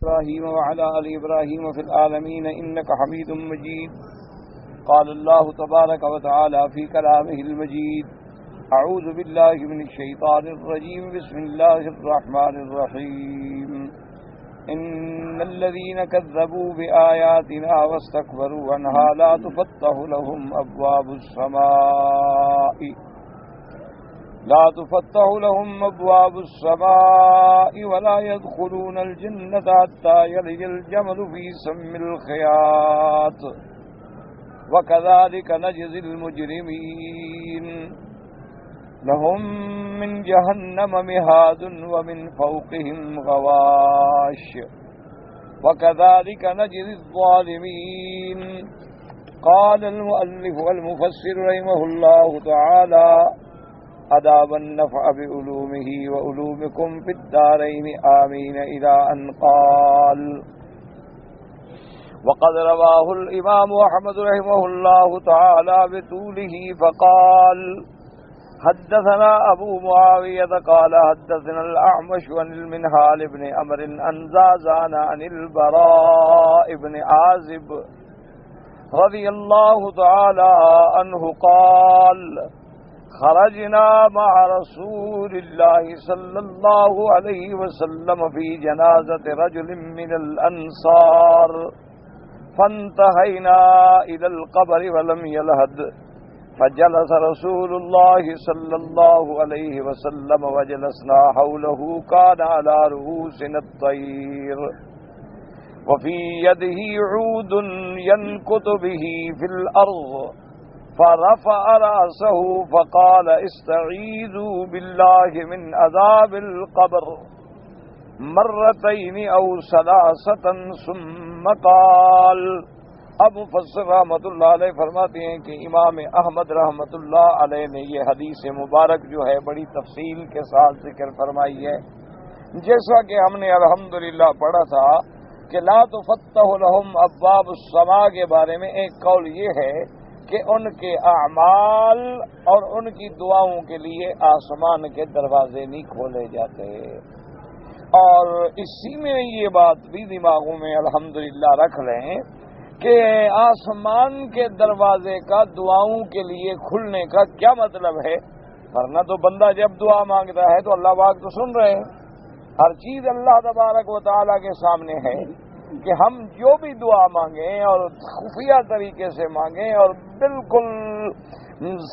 إبراهيم وعلى آل إبراهيم في العالمين إنك حميد مجيد. قال الله تبارك وتعالى في كلامه المجيد: أعوذ بالله من الشيطان الرجيم. بسم الله الرحمن الرحيم. إن الذين كذبوا بآياتنا واستكبروا عنها لا تفتح لهم أبواب السماء ولا يدخلون الجنة حتى يلج الجمل في سم الخياط وكذلك نجزي المجرمين. لهم من جهنم مهاد ومن فوقهم غواش وكذلك نجزي الظالمين. قال المؤلف والمفسر رحمه الله تعالى: أداب النفع بعلومه وعلومكم في الدارين آمين، إلى أن قال. وقد رواه الإمام أحمد رحمه الله تعالى بطوله فقال: حدثنا أبو معاوية قال حدثنا الأعمش عن المنهال بن عمرو عن زازان عن البراء بن عازب رضي الله تعالى عنه قال: خرجنا مع رسول الله صلى الله عليه وسلم في جنازة رجل من الأنصار فانتهينا إلى القبر ولم يلهد، فجلس رسول الله صلى الله عليه وسلم وجلسنا حوله، كان على رؤوسنا الطير وفي يده عود ينكت به في الأرض، فرفع رأسه فقال: استعيذوا بالله من عذاب القبر مرتين أو ثلاثة ثم قال. اب مفسر رحمۃ اللہ علیہ فرماتے ہیں کہ امام احمد رحمۃ اللہ علیہ نے یہ حدیث مبارک جو ہے بڑی تفصیل کے ساتھ ذکر فرمائی ہے. جیسا کہ ہم نے الحمدللہ پڑھا تھا کہ لا تفتح لهم ابواب السماء کے بارے میں ایک قول یہ ہے کہ ان کے اعمال اور ان کی دعاؤں کے لیے آسمان کے دروازے نہیں کھولے جاتے، اور اسی میں یہ بات بھی دماغوں میں الحمدللہ رکھ لیں کہ آسمان کے دروازے کا دعاؤں کے لیے کھلنے کا کیا مطلب ہے. ورنہ تو بندہ جب دعا مانگتا ہے تو اللہ پاک تو سن رہے ہیں، ہر چیز اللہ تبارک و تعالیٰ کے سامنے ہے کہ ہم جو بھی دعا مانگیں اور خفیہ طریقے سے مانگیں اور بالکل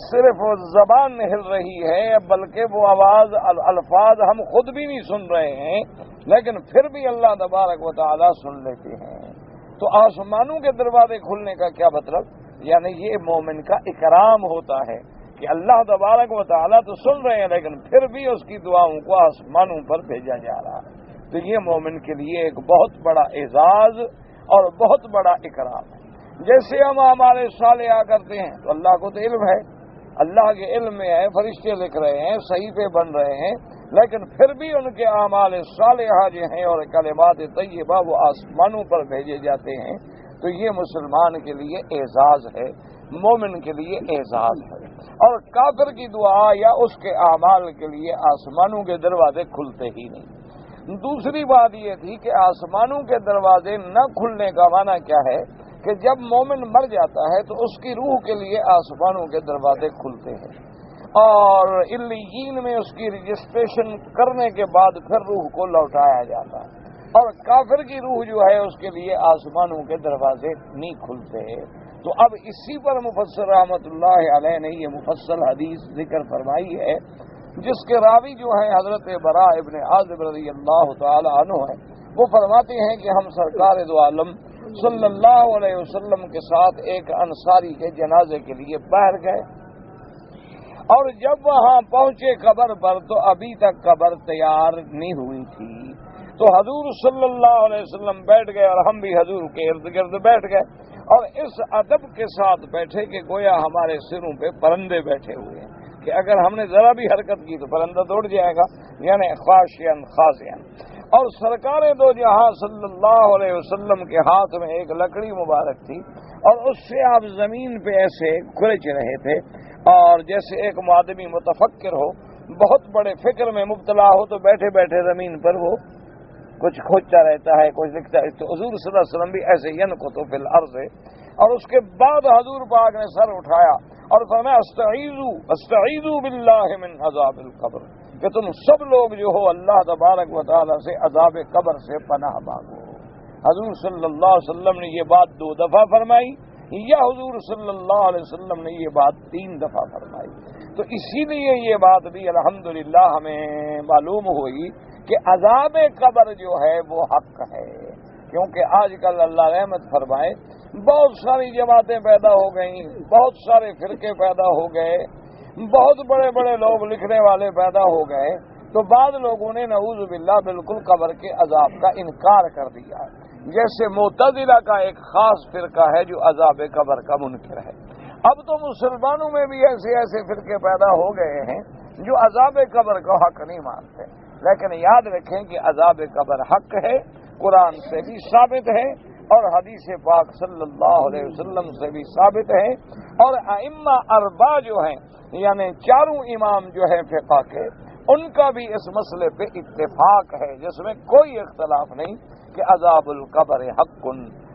صرف زبان ہل رہی ہے بلکہ وہ آواز الفاظ ہم خود بھی نہیں سن رہے ہیں لیکن پھر بھی اللہ تبارک و تعالیٰ سن لیتے ہیں. تو آسمانوں کے دروازے کھلنے کا کیا مطلب؟ یعنی یہ مومن کا اکرام ہوتا ہے کہ اللہ تبارک و تعالیٰ تو سن رہے ہیں لیکن پھر بھی اس کی دعاؤں کو آسمانوں پر بھیجا جا رہا ہے. تو یہ مومن کے لیے ایک بہت بڑا اعزاز اور بہت بڑا اکرام ہے. جیسے ہم ہمارے صالحہ کرتے ہیں تو اللہ کو تو علم ہے، اللہ کے علم میں ہے، فرشتے لکھ رہے ہیں، صحیفے بن رہے ہیں، لیکن پھر بھی ان کے اعمال صالحہ جو ہیں اور کلمات طیبہ وہ آسمانوں پر بھیجے جاتے ہیں. تو یہ مسلمان کے لیے اعزاز ہے، مومن کے لیے اعزاز ہے. اور کافر کی دعا یا اس کے اعمال کے لیے آسمانوں کے دروازے کھلتے ہی نہیں. دوسری بات یہ تھی کہ آسمانوں کے دروازے نہ کھلنے کا معنی کیا ہے کہ جب مومن مر جاتا ہے تو اس کی روح کے لیے آسمانوں کے دروازے کھلتے ہیں اور علیین میں اس کی رجسٹریشن کرنے کے بعد پھر روح کو لوٹایا جاتا ہے. اور کافر کی روح جو ہے اس کے لیے آسمانوں کے دروازے نہیں کھلتے. تو اب اسی پر مفسر رحمۃ اللہ علیہ نے یہ مفصل حدیث ذکر فرمائی ہے جس کے راوی جو ہیں حضرت براء ابن عازب رضی اللہ تعالی عنہ ہیں. وہ فرماتے ہیں کہ ہم سرکار دو عالم صلی اللہ علیہ وسلم کے ساتھ ایک انصاری کے جنازے کے لیے باہر گئے اور جب وہاں پہنچے قبر پر تو ابھی تک قبر تیار نہیں ہوئی تھی. تو حضور صلی اللہ علیہ وسلم بیٹھ گئے اور ہم بھی حضور کے ارد گرد بیٹھ گئے اور اس ادب کے ساتھ بیٹھے کہ گویا ہمارے سروں پہ پرندے بیٹھے ہوئے ہیں کہ اگر ہم نے ذرا بھی حرکت کی تو پرندہ دوڑ جائے گا، یعنی خاشعاً خاضعاً. اور سرکار دو جہاں صلی اللہ علیہ وسلم کے ہاتھ میں ایک لکڑی مبارک تھی اور اس سے آپ زمین پہ ایسے کھرچ رہے تھے اور جیسے ایک آدمی متفکر ہو، بہت بڑے فکر میں مبتلا ہو تو بیٹھے بیٹھے زمین پر وہ کچھ کھوجتا رہتا ہے، کچھ لکھتا ہے. تو حضور صلی اللہ علیہ وسلم بھی ایسے ینکت فی الارض ہے. اور اس کے بعد حضور پاک نے سر اٹھایا اور فرمایا استعیذوا باللہ من عذاب القبر، کہ تم سب لوگ جو ہو اللہ تبارک و تعالی سے عذاب قبر سے پناہ مانگو. حضور صلی اللہ علیہ وسلم نے یہ بات 2 دفعہ فرمائی، یا حضور صلی اللہ علیہ وسلم نے یہ بات 3 دفعہ فرمائی. تو اسی لیے یہ بات بھی الحمدللہ ہمیں معلوم ہوئی کہ عذاب قبر جو ہے وہ حق ہے. کیونکہ آج کل اللہ رحمت فرمائے بہت ساری جماعتیں پیدا ہو گئیں، بہت سارے فرقے پیدا ہو گئے، بہت بڑے بڑے لوگ لکھنے والے پیدا ہو گئے. تو بعض لوگوں نے نعوذ باللہ بالکل قبر کے عذاب کا انکار کر دیا. جیسے معتزلہ کا ایک خاص فرقہ ہے جو عذاب قبر کا منکر ہے. اب تو مسلمانوں میں بھی ایسے ایسے فرقے پیدا ہو گئے ہیں جو عذاب قبر کا حق نہیں مانتے. لیکن یاد رکھیں کہ عذاب قبر حق ہے، قرآن سے بھی ثابت ہے اور حدیث پاک صلی اللہ علیہ وسلم سے بھی ثابت ہے. اور ائمہ اربعہ جو ہیں یعنی 4 امام جو ہیں فقہ کے، ان کا بھی اس مسئلے پہ اتفاق ہے، جس میں کوئی اختلاف نہیں کہ عذاب القبر حق،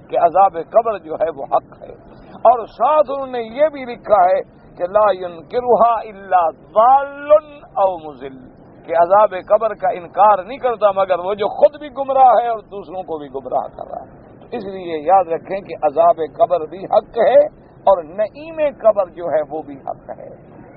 کہ عذاب قبر جو ہے وہ حق ہے. اور ساتھ انہوں نے یہ بھی لکھا ہے کہ لا ينکرها الا ضال او مضل، کہ عذاب قبر کا انکار نہیں کرتا مگر وہ جو خود بھی گمراہ ہے اور دوسروں کو بھی گمراہ کر رہا ہے. اس لیے یاد رکھیں کہ عذاب قبر بھی حق ہے اور نعیم قبر جو ہے وہ بھی حق ہے.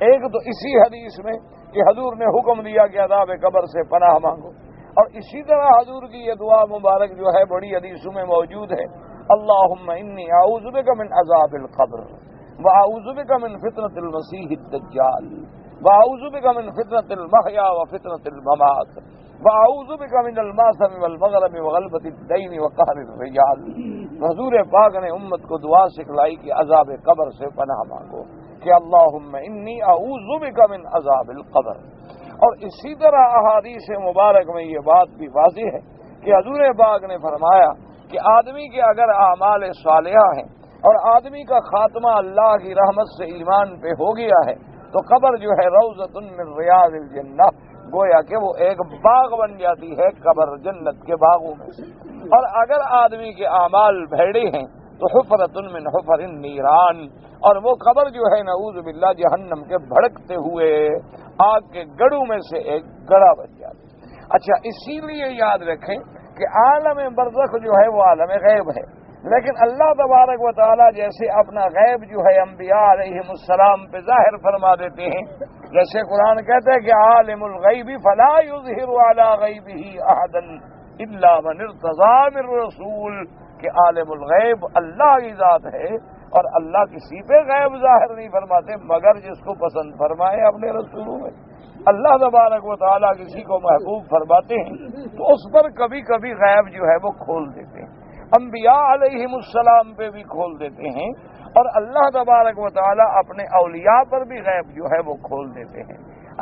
ایک تو اسی حدیث میں کہ حضور نے حکم دیا کہ عذاب قبر سے پناہ مانگو، اور اسی طرح حضور کی یہ دعا مبارک جو ہے بڑی حدیثوں میں موجود ہے، اللہم انی اعوذ بک من عذاب القبر واعوذ بک من فتنة المسیح الدجال واعوذ بک من فتنة المحیا وفتنة الممات واعوذ بک من الماثم والمغرم وغلبۃ الدین وقہر الرجال. حضور پاک نے امت کو دعا سکھلائی کہ عذاب قبر سے پناہ مانگو، کہ اللہم انی اعوذ بک من عذاب القبر. اور اسی طرح احادیث مبارک میں یہ بات بھی واضح ہے کہ حضور پاک نے فرمایا کہ آدمی کے اگر اعمال صالحہ ہیں اور آدمی کا خاتمہ اللہ کی رحمت سے ایمان پہ ہو گیا ہے تو قبر جو ہے روضۃ من ریاض الجنہ، گویا کہ وہ ایک باغ بن جاتی ہے قبر جنت کے باغوں میں سے. اور اگر آدمی کے اعمال بھیڑے ہیں تو حفرۃ من حفر النیران، اور وہ قبر جو ہے نعوذ باللہ جہنم کے بھڑکتے ہوئے آگ کے گڑھوں میں سے ایک گڑھا بن جاتی. اچھا، اسی لیے یاد رکھیں کہ عالم برزخ جو ہے وہ عالم غیب ہے، لیکن اللہ تبارک و تعالی جیسے اپنا غیب جو ہے انبیاء علیہم السلام پہ ظاہر فرما دیتے ہیں، جیسے قرآن کہتا ہے کہ عالم الغیب فلا یظہر علی غیبہ احدا الا من ارتضی من رسول، کہ عالم الغیب اللہ کی ذات ہے اور اللہ کسی پہ غیب ظاہر نہیں فرماتے مگر جس کو پسند فرمائے اپنے رسولوں میں. اللہ تبارک و تعالیٰ کسی کو محبوب فرماتے ہیں تو اس پر کبھی کبھی غیب جو ہے وہ کھول دیتے ہیں. انبیاء علیہم السلام پہ بھی کھول دیتے ہیں اور اللہ تبارک و تعالیٰ اپنے اولیاء پر بھی غیب جو ہے وہ کھول دیتے ہیں.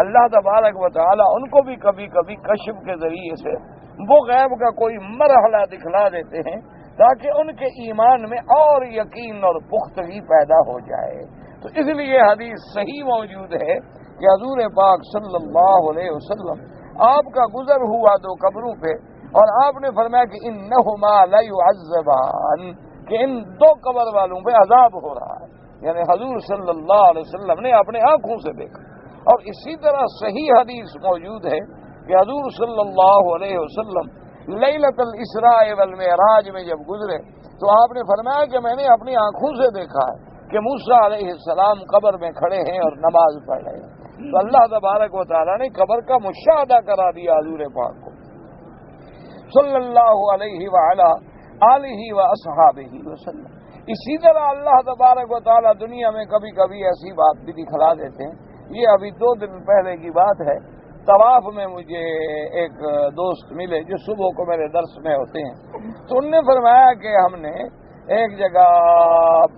اللہ تبارک و تعالیٰ ان کو بھی کبھی کبھی کشف کے ذریعے سے وہ غیب کا کوئی مرحلہ دکھلا دیتے ہیں تاکہ ان کے ایمان میں اور یقین اور پختگی پیدا ہو جائے. تو اس لیے حدیث صحیح موجود ہے کہ حضور پاک صلی اللہ علیہ وسلم آپ کا گزر ہوا 2 قبروں پہ اور آپ نے فرمایا کہ انہما لیعذبان، کہ ان 2 قبر والوں پہ عذاب ہو رہا ہے. یعنی حضور صلی اللہ علیہ وسلم نے اپنے آنکھوں سے دیکھا. اور اسی طرح صحیح حدیث موجود ہے کہ حضور صلی اللہ علیہ وسلم لیلۃ الاسراء والمعراج میں جب گزرے تو آپ نے فرمایا کہ میں نے اپنی آنکھوں سے دیکھا ہے کہ موسیٰ علیہ السلام قبر میں کھڑے ہیں اور نماز پڑھ رہے ہیں. تو اللہ تبارک و تعالیٰ نے قبر کا مشاہدہ کرا دیا حضور پاک کو صلی اللہ علیہ وعلی آلہ واصحابہ وسلم. اسی طرح اللہ تبارک و تعالیٰ دنیا میں کبھی کبھی ایسی بات بھی دکھلا دیتے ہیں. یہ ابھی 2 دن پہلے کی بات ہے، طواف میں مجھے ایک دوست ملے جو صبح کو میرے درس میں ہوتے ہیں، تو انہوں نے فرمایا کہ ہم نے ایک جگہ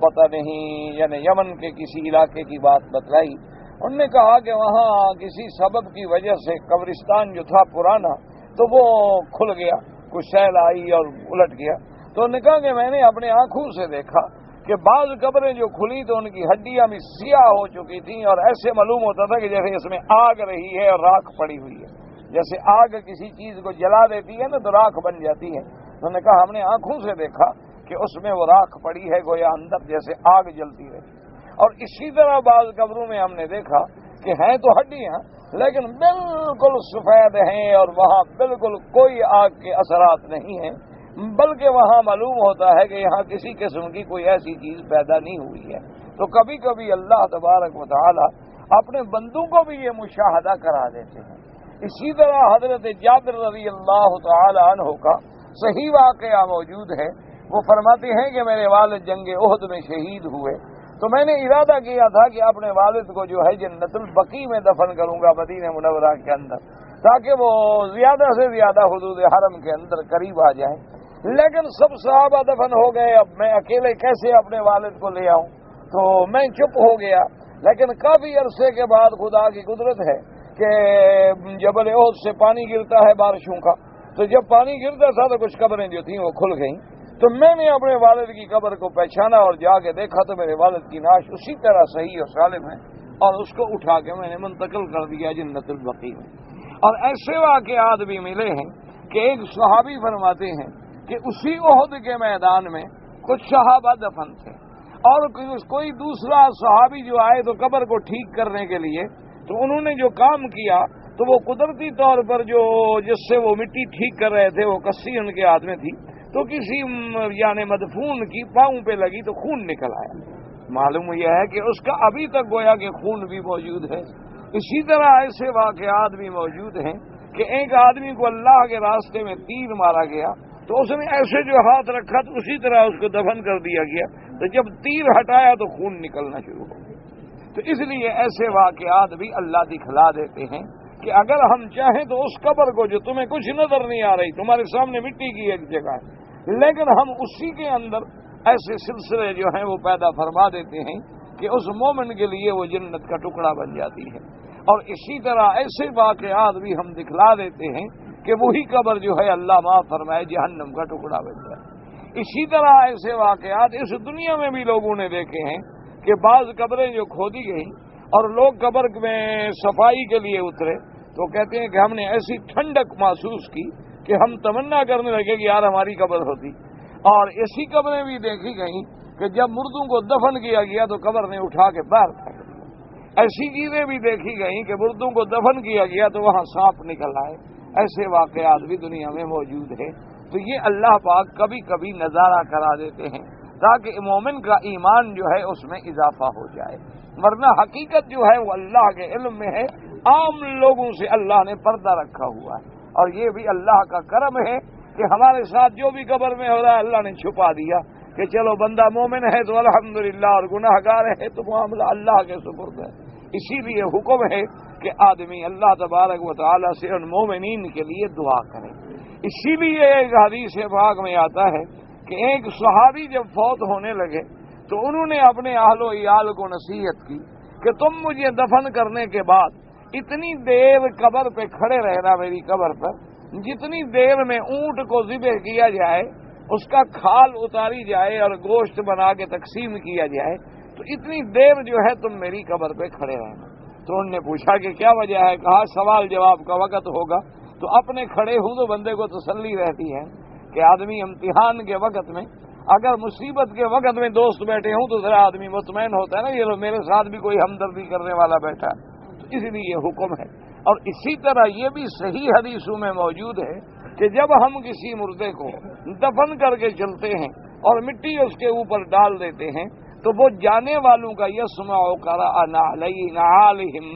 پتہ نہیں یعنی یمن کے کسی علاقے کی بات بتلائی. انہوں نے کہا کہ وہاں کسی سبب کی وجہ سے قبرستان جو تھا پرانا تو وہ کھل گیا، کچھ سیل آئی اور الٹ گیا. تو انہوں نے کہا کہ میں نے اپنے آنکھوں سے دیکھا کہ بعض قبریں جو کھلی تو ان کی ہڈیاں بھی سیاہ ہو چکی تھیں اور ایسے معلوم ہوتا تھا کہ جیسے اس میں آگ رہی ہے اور راکھ پڑی ہوئی ہے. جیسے آگ کسی چیز کو جلا دیتی ہے نا تو راکھ بن جاتی ہے. انہوں نے کہا ہم نے آنکھوں سے دیکھا کہ اس میں وہ راکھ پڑی ہے گویا اندر جیسے آگ جلتی رہتی. اور اسی طرح بعض قبروں میں ہم نے دیکھا کہ ہیں تو ہڈیاں لیکن بالکل سفید ہیں اور وہاں بالکل کوئی آگ کے اثرات نہیں ہیں، بلکہ وہاں معلوم ہوتا ہے کہ یہاں کسی قسم کی کوئی ایسی چیز پیدا نہیں ہوئی ہے. تو کبھی کبھی اللہ تبارک و تعالی اپنے بندوں کو بھی یہ مشاہدہ کرا دیتے ہیں. اسی طرح حضرت جابر رضی اللہ تعالی عنہ کا صحیح واقعہ موجود ہے. وہ فرماتے ہیں کہ میرے والد جنگ احد میں شہید ہوئے تو میں نے ارادہ کیا تھا کہ اپنے والد کو جو ہے جنت البقیع میں دفن کروں گا مدینہ منورہ کے اندر، تاکہ وہ زیادہ سے زیادہ حدود حرم کے اندر قریب آ جائیں. لیکن سب صحابہ دفن ہو گئے، اب میں اکیلے کیسے اپنے والد کو لے آؤں؟ تو میں چپ ہو گیا. لیکن کافی عرصے کے بعد خدا کی قدرت ہے کہ جبل احد سے پانی گرتا ہے بارشوں کا، تو جب پانی گرتا تھا تو کچھ قبریں جو تھیں وہ کھل گئیں. تو میں نے اپنے والد کی قبر کو پہچانا اور جا کے دیکھا تو میرے والد کی نعش اسی طرح صحیح اور سالم ہے، اور اس کو اٹھا کے میں نے منتقل کر دیا جنت البقیع میں. اور ایسے واقعات بھی ملے ہیں کہ ایک صحابی فرماتے ہیں کہ اسی احد کے میدان میں کچھ صحابہ دفن تھے، اور کوئی دوسرا صحابی جو آئے تو قبر کو ٹھیک کرنے کے لیے، تو انہوں نے جو کام کیا تو وہ قدرتی طور پر جس سے وہ مٹی ٹھیک کر رہے تھے وہ کسی ان کے ہاتھ میں تھی، تو کسی یعنی مدفون کی پاؤں پہ لگی تو خون نکل آیا. معلوم یہ ہے کہ اس کا ابھی تک گویا کہ خون بھی موجود ہے. اسی طرح ایسے واقعات بھی موجود ہیں کہ ایک آدمی کو اللہ کے راستے میں تیر مارا گیا تو اس نے ایسے جو ہاتھ رکھا تو اسی طرح اس کو دفن کر دیا گیا، تو جب تیر ہٹایا تو خون نکلنا شروع ہو گیا. تو اس لیے ایسے واقعات بھی اللہ دکھلا دیتے ہیں کہ اگر ہم چاہیں تو اس قبر کو جو تمہیں کچھ نظر نہیں آ رہی، تمہارے سامنے مٹی کی ایک جگہ ہے، لیکن ہم اسی کے اندر ایسے سلسلے جو ہیں وہ پیدا فرما دیتے ہیں کہ اس مومن کے لیے وہ جنت کا ٹکڑا بن جاتی ہے. اور اسی طرح ایسے واقعات بھی ہم دکھلا دیتے ہیں کہ وہی قبر جو ہے اللہ معاف فرمائے جہنم کا ٹکڑا بن جائے. اسی طرح ایسے واقعات اس دنیا میں بھی لوگوں نے دیکھے ہیں کہ بعض قبریں جو کھودی گئیں اور لوگ قبر میں صفائی کے لیے اترے تو کہتے ہیں کہ ہم نے ایسی ٹھنڈک محسوس کی کہ ہم تمنا کرنے لگے کہ یار ہماری قبر ہوتی. اور ایسی قبریں بھی دیکھی گئیں کہ جب مردوں کو دفن کیا گیا تو قبر نے اٹھا کے باہر پھینک دیا. ایسی چیزیں بھی دیکھی گئیں کہ مردوں کو دفن کیا گیا تو وہاں سانپ نکل آئے. ایسے واقعات بھی دنیا میں موجود ہیں. تو یہ اللہ پاک کبھی کبھی نظارہ کرا دیتے ہیں تاکہ مومن کا ایمان جو ہے اس میں اضافہ ہو جائے، ورنہ حقیقت جو ہے وہ اللہ کے علم میں ہے. عام لوگوں سے اللہ نے پردہ رکھا ہوا ہے، اور یہ بھی اللہ کا کرم ہے کہ ہمارے ساتھ جو بھی قبر میں ہو رہا ہے اللہ نے چھپا دیا کہ چلو بندہ مومن ہے تو الحمدللہ اور گناہ گار ہے تو معاملہ اللہ کے سپرد ہے. اسی لیے حکم ہے کہ آدمی اللہ تبارک و تعالی سے ان مومنین کے لیے دعا کرے. اسی لیے ایک حدیث پاک میں آتا ہے کہ ایک صحابی جب فوت ہونے لگے تو انہوں نے اپنے اہل و عیال کو نصیحت کی کہ تم مجھے دفن کرنے کے بعد اتنی دیر قبر پہ کھڑے رہنا میری قبر پر، جتنی دیر میں اونٹ کو ذبح کیا جائے، اس کا کھال اتاری جائے اور گوشت بنا کے تقسیم کیا جائے، تو اتنی دیر جو ہے تم میری قبر پہ کھڑے رہنا. تو انہوں نے پوچھا کہ کیا وجہ ہے؟ کہا سوال جواب کا وقت ہوگا تو اپنے کھڑے ہوں تو بندے کو تسلی رہتی ہے کہ آدمی امتحان کے وقت میں، اگر مصیبت کے وقت میں دوست بیٹھے ہوں تو ذرا آدمی مطمئن ہوتا ہے نا، یہ میرے ساتھ بھی کوئی ہمدردی کرنے والا بیٹھا. تو اس لیے یہ حکم ہے. اور اسی طرح یہ بھی صحیح حدیثوں میں موجود ہے کہ جب ہم کسی مردے کو دفن کر کے چلتے ہیں اور مٹی اس کے اوپر ڈال دیتے ہیں تو وہ جانے والوں کا یسمع قرأ علیہم،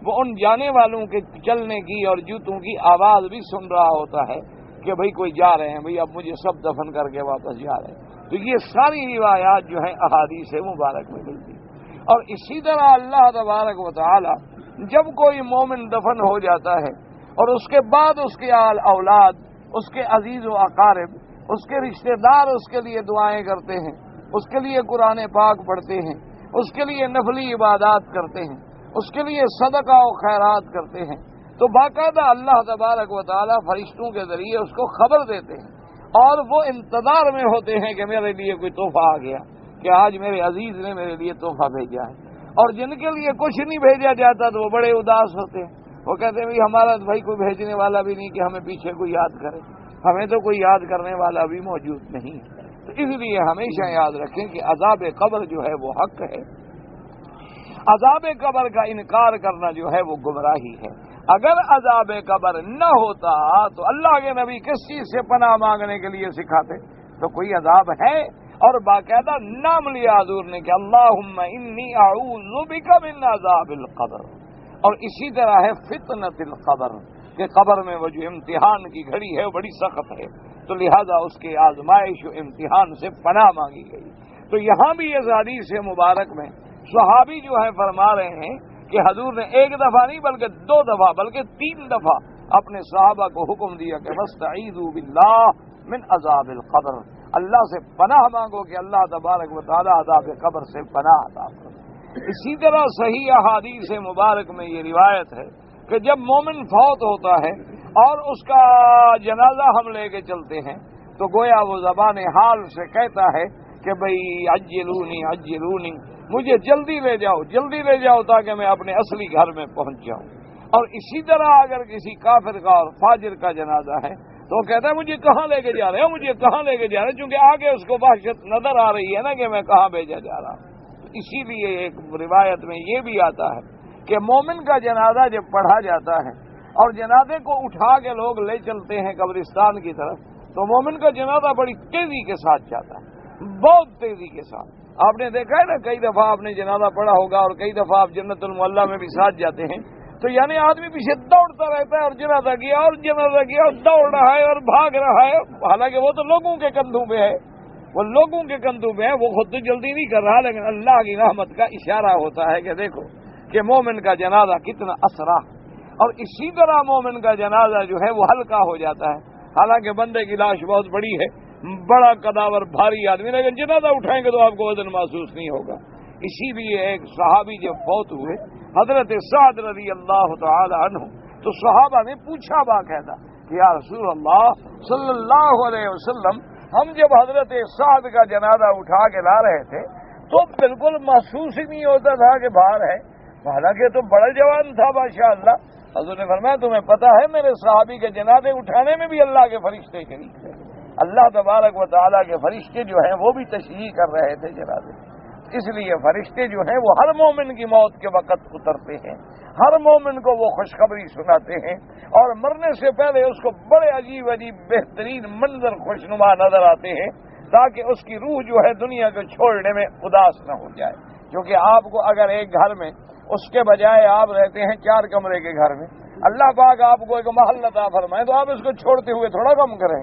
وہ ان جانے والوں کے چلنے کی اور جوتوں کی آواز بھی سن رہا ہوتا ہے کہ بھئی کوئی جا رہے ہیں، بھئی اب مجھے سب دفن کر کے واپس جا رہے ہیں. تو یہ ساری روایات جو ہیں احادیث مبارک میں ملتی. اور اسی طرح اللہ تبارک و تعالی جب کوئی مومن دفن ہو جاتا ہے اور اس کے بعد اس کے آل اولاد، اس کے عزیز و اقارب، اس کے رشتہ دار اس کے لیے دعائیں کرتے ہیں، اس کے لیے قرآن پاک پڑھتے ہیں، اس کے لیے نفلی عبادات کرتے ہیں، اس کے لیے صدقہ و خیرات کرتے ہیں، تو باقاعدہ اللہ تبارک و تعالی فرشتوں کے ذریعے اس کو خبر دیتے ہیں اور وہ انتظار میں ہوتے ہیں کہ میرے لیے کوئی تحفہ آ گیا، کہ آج میرے عزیز نے میرے لیے تحفہ بھیجا ہے. اور جن کے لیے کچھ نہیں بھیجا جاتا تو وہ بڑے اداس ہوتے ہیں. وہ کہتے ہیں ہمارا بھائی کوئی بھیجنے والا بھی نہیں کہ ہمیں پیچھے کوئی یاد کرے، ہمیں تو کوئی یاد کرنے والا بھی موجود نہیں ہے۔ تو اس لیے ہمیشہ یاد رکھیں کہ عذاب قبر جو ہے وہ حق ہے، عذاب قبر کا انکار کرنا جو ہے وہ گمراہی ہے۔ اگر عذاب قبر نہ ہوتا تو اللہ کے نبی کس چیز سے پناہ مانگنے کے لیے سکھاتے؟ تو کوئی عذاب ہے، اور باقاعدہ نام لیا حضور نے کہ اللہم انی اعوذ بک من عذاب القبر۔ اور اسی طرح ہے فتنۃ القبر، کہ قبر میں وہ جو امتحان کی گھڑی ہے وہ بڑی سخت ہے، تو لہذا اس کے آزمائش و امتحان سے پناہ مانگی گئی۔ تو یہاں بھی اس حدیث مبارک میں صحابی جو ہے فرما رہے ہیں کہ حضور نے ایک دفعہ نہیں بلکہ 2 دفعہ بلکہ 3 دفعہ اپنے صحابہ کو حکم دیا کہ وَاسْتَعِيذُوا بِاللَّهِ مِنْ عَذَابِ الْقَبْرِ، اللہ سے پناہ مانگو کہ اللہ تبارک و تعالی عذاب قبر سے پناہ عطا کرے۔ اسی طرح صحیح احادیث مبارک میں یہ روایت ہے کہ جب مومن فوت ہوتا ہے اور اس کا جنازہ ہم لے کے چلتے ہیں تو گویا وہ زبان حال سے کہتا ہے کہ بھئی عجلونی عجلونی، مجھے جلدی لے جاؤ تاکہ میں اپنے اصلی گھر میں پہنچ جاؤں۔ اور اسی طرح اگر کسی کافر کا اور فاجر کا جنازہ ہے تو وہ کہتا ہے مجھے کہاں لے کے جا رہے ہیں، چونکہ آگے اس کو وحشت نظر آ رہی ہے نا کہ میں کہاں بھیجا جا رہا ہوں۔ اسی لیے ایک روایت میں یہ بھی آتا ہے کہ مومن کا جنازہ جب پڑھا جاتا ہے اور جنازے کو اٹھا کے لوگ لے چلتے ہیں قبرستان کی طرف، تو مومن کا جنازہ بڑی تیزی کے ساتھ جاتا ہے، بہت تیزی کے ساتھ۔ آپ نے دیکھا ہے نا، کئی دفعہ آپ نے جنازہ پڑھا ہوگا اور کئی دفعہ آپ جنت المعلیٰ میں بھی ساتھ جاتے ہیں، تو یعنی آدمی پیچھے دوڑتا رہتا ہے اور جنازہ کیا اور دوڑ رہا ہے اور بھاگ رہا ہے، حالانکہ وہ تو لوگوں کے کندھوں پہ ہے، وہ خود تو جلدی نہیں کر رہا، لیکن اللہ کی رحمت کا اشارہ ہوتا ہے کہ دیکھو کہ مومن کا جنازہ کتنا اسرع۔ اور اسی طرح مومن کا جنازہ جو ہے وہ ہلکا ہو جاتا ہے، حالانکہ بندے کی لاش بہت بڑی ہے، بڑا قداور بھاری آدمی، لیکن جنازہ اٹھائیں گے تو آپ کو وزن محسوس نہیں ہوگا۔ اسی لیے ایک صحابی جب فوت ہوئے حضرت سعد رضی اللہ تعالی عنہ، تو صحابہ نے پوچھا باقاعدہ کہ یا رسول اللہ صلی اللہ علیہ وسلم، ہم جب حضرت سعد کا جنازہ اٹھا کے لا رہے تھے تو بالکل محسوس ہی نہیں ہوتا تھا کہ باہر ہے، حالانکہ تو بڑا جوان تھا ماشاء اللہ۔ حضور نے فرمایا تمہیں پتہ ہے میرے صحابی کے جنازے اٹھانے میں بھی اللہ کے فرشتے شریک تھے، اللہ تبارک و تعالیٰ کے فرشتے جو ہیں وہ بھی تشریح کر رہے تھے جنازے۔ اس لیے فرشتے جو ہیں وہ ہر مومن کی موت کے وقت اترتے ہیں، ہر مومن کو وہ خوشخبری سناتے ہیں، اور مرنے سے پہلے اس کو بڑے عجیب بہترین منظر خوشنما نظر آتے ہیں تاکہ اس کی روح جو ہے دنیا کو چھوڑنے میں اداس نہ ہو جائے۔ کیونکہ آپ کو اگر ایک گھر میں اس کے بجائے آپ رہتے ہیں 4 کمرے کے گھر میں، اللہ پاک آپ کو ایک محل عطا فرمائے تو آپ اس کو چھوڑتے ہوئے تھوڑا کم کریں،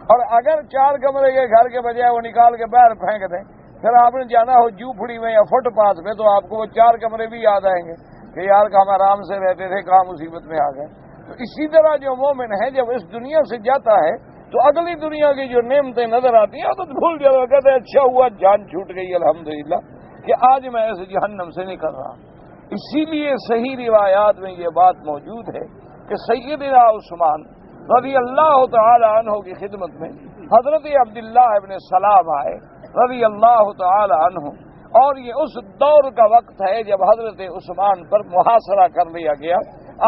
اور اگر 4 کمرے کے گھر کے بجائے وہ نکال کے باہر پھینک دیں، پھر آپ نے جانا ہو جھوپڑی میں یا فٹ پاتھ میں تو آپ کو وہ 4 کمرے بھی یاد آئیں گے کہ یار ہم آرام سے رہتے تھے، کہاں مصیبت میں آ گئے۔ تو اسی طرح جو مومن ہے جب اس دنیا سے جاتا ہے تو اگلی دنیا کی جو نعمتیں نظر آتی ہیں تو بھول جاتا، کہتے ہیں اچھا ہوا جان چھوٹ گئی الحمدللہ کہ آج میں اس جہنم سے نکل رہا ہوں۔ اسی لیے صحیح روایات میں یہ بات موجود ہے کہ سیدنا عثمان رضی اللہ تعالی عنہ کی خدمت میں حضرت عبداللہ ابن سلام آئے رضی اللہ تعالی عنہ، اور یہ اس دور کا وقت ہے جب حضرت عثمان پر محاصرہ کر لیا گیا،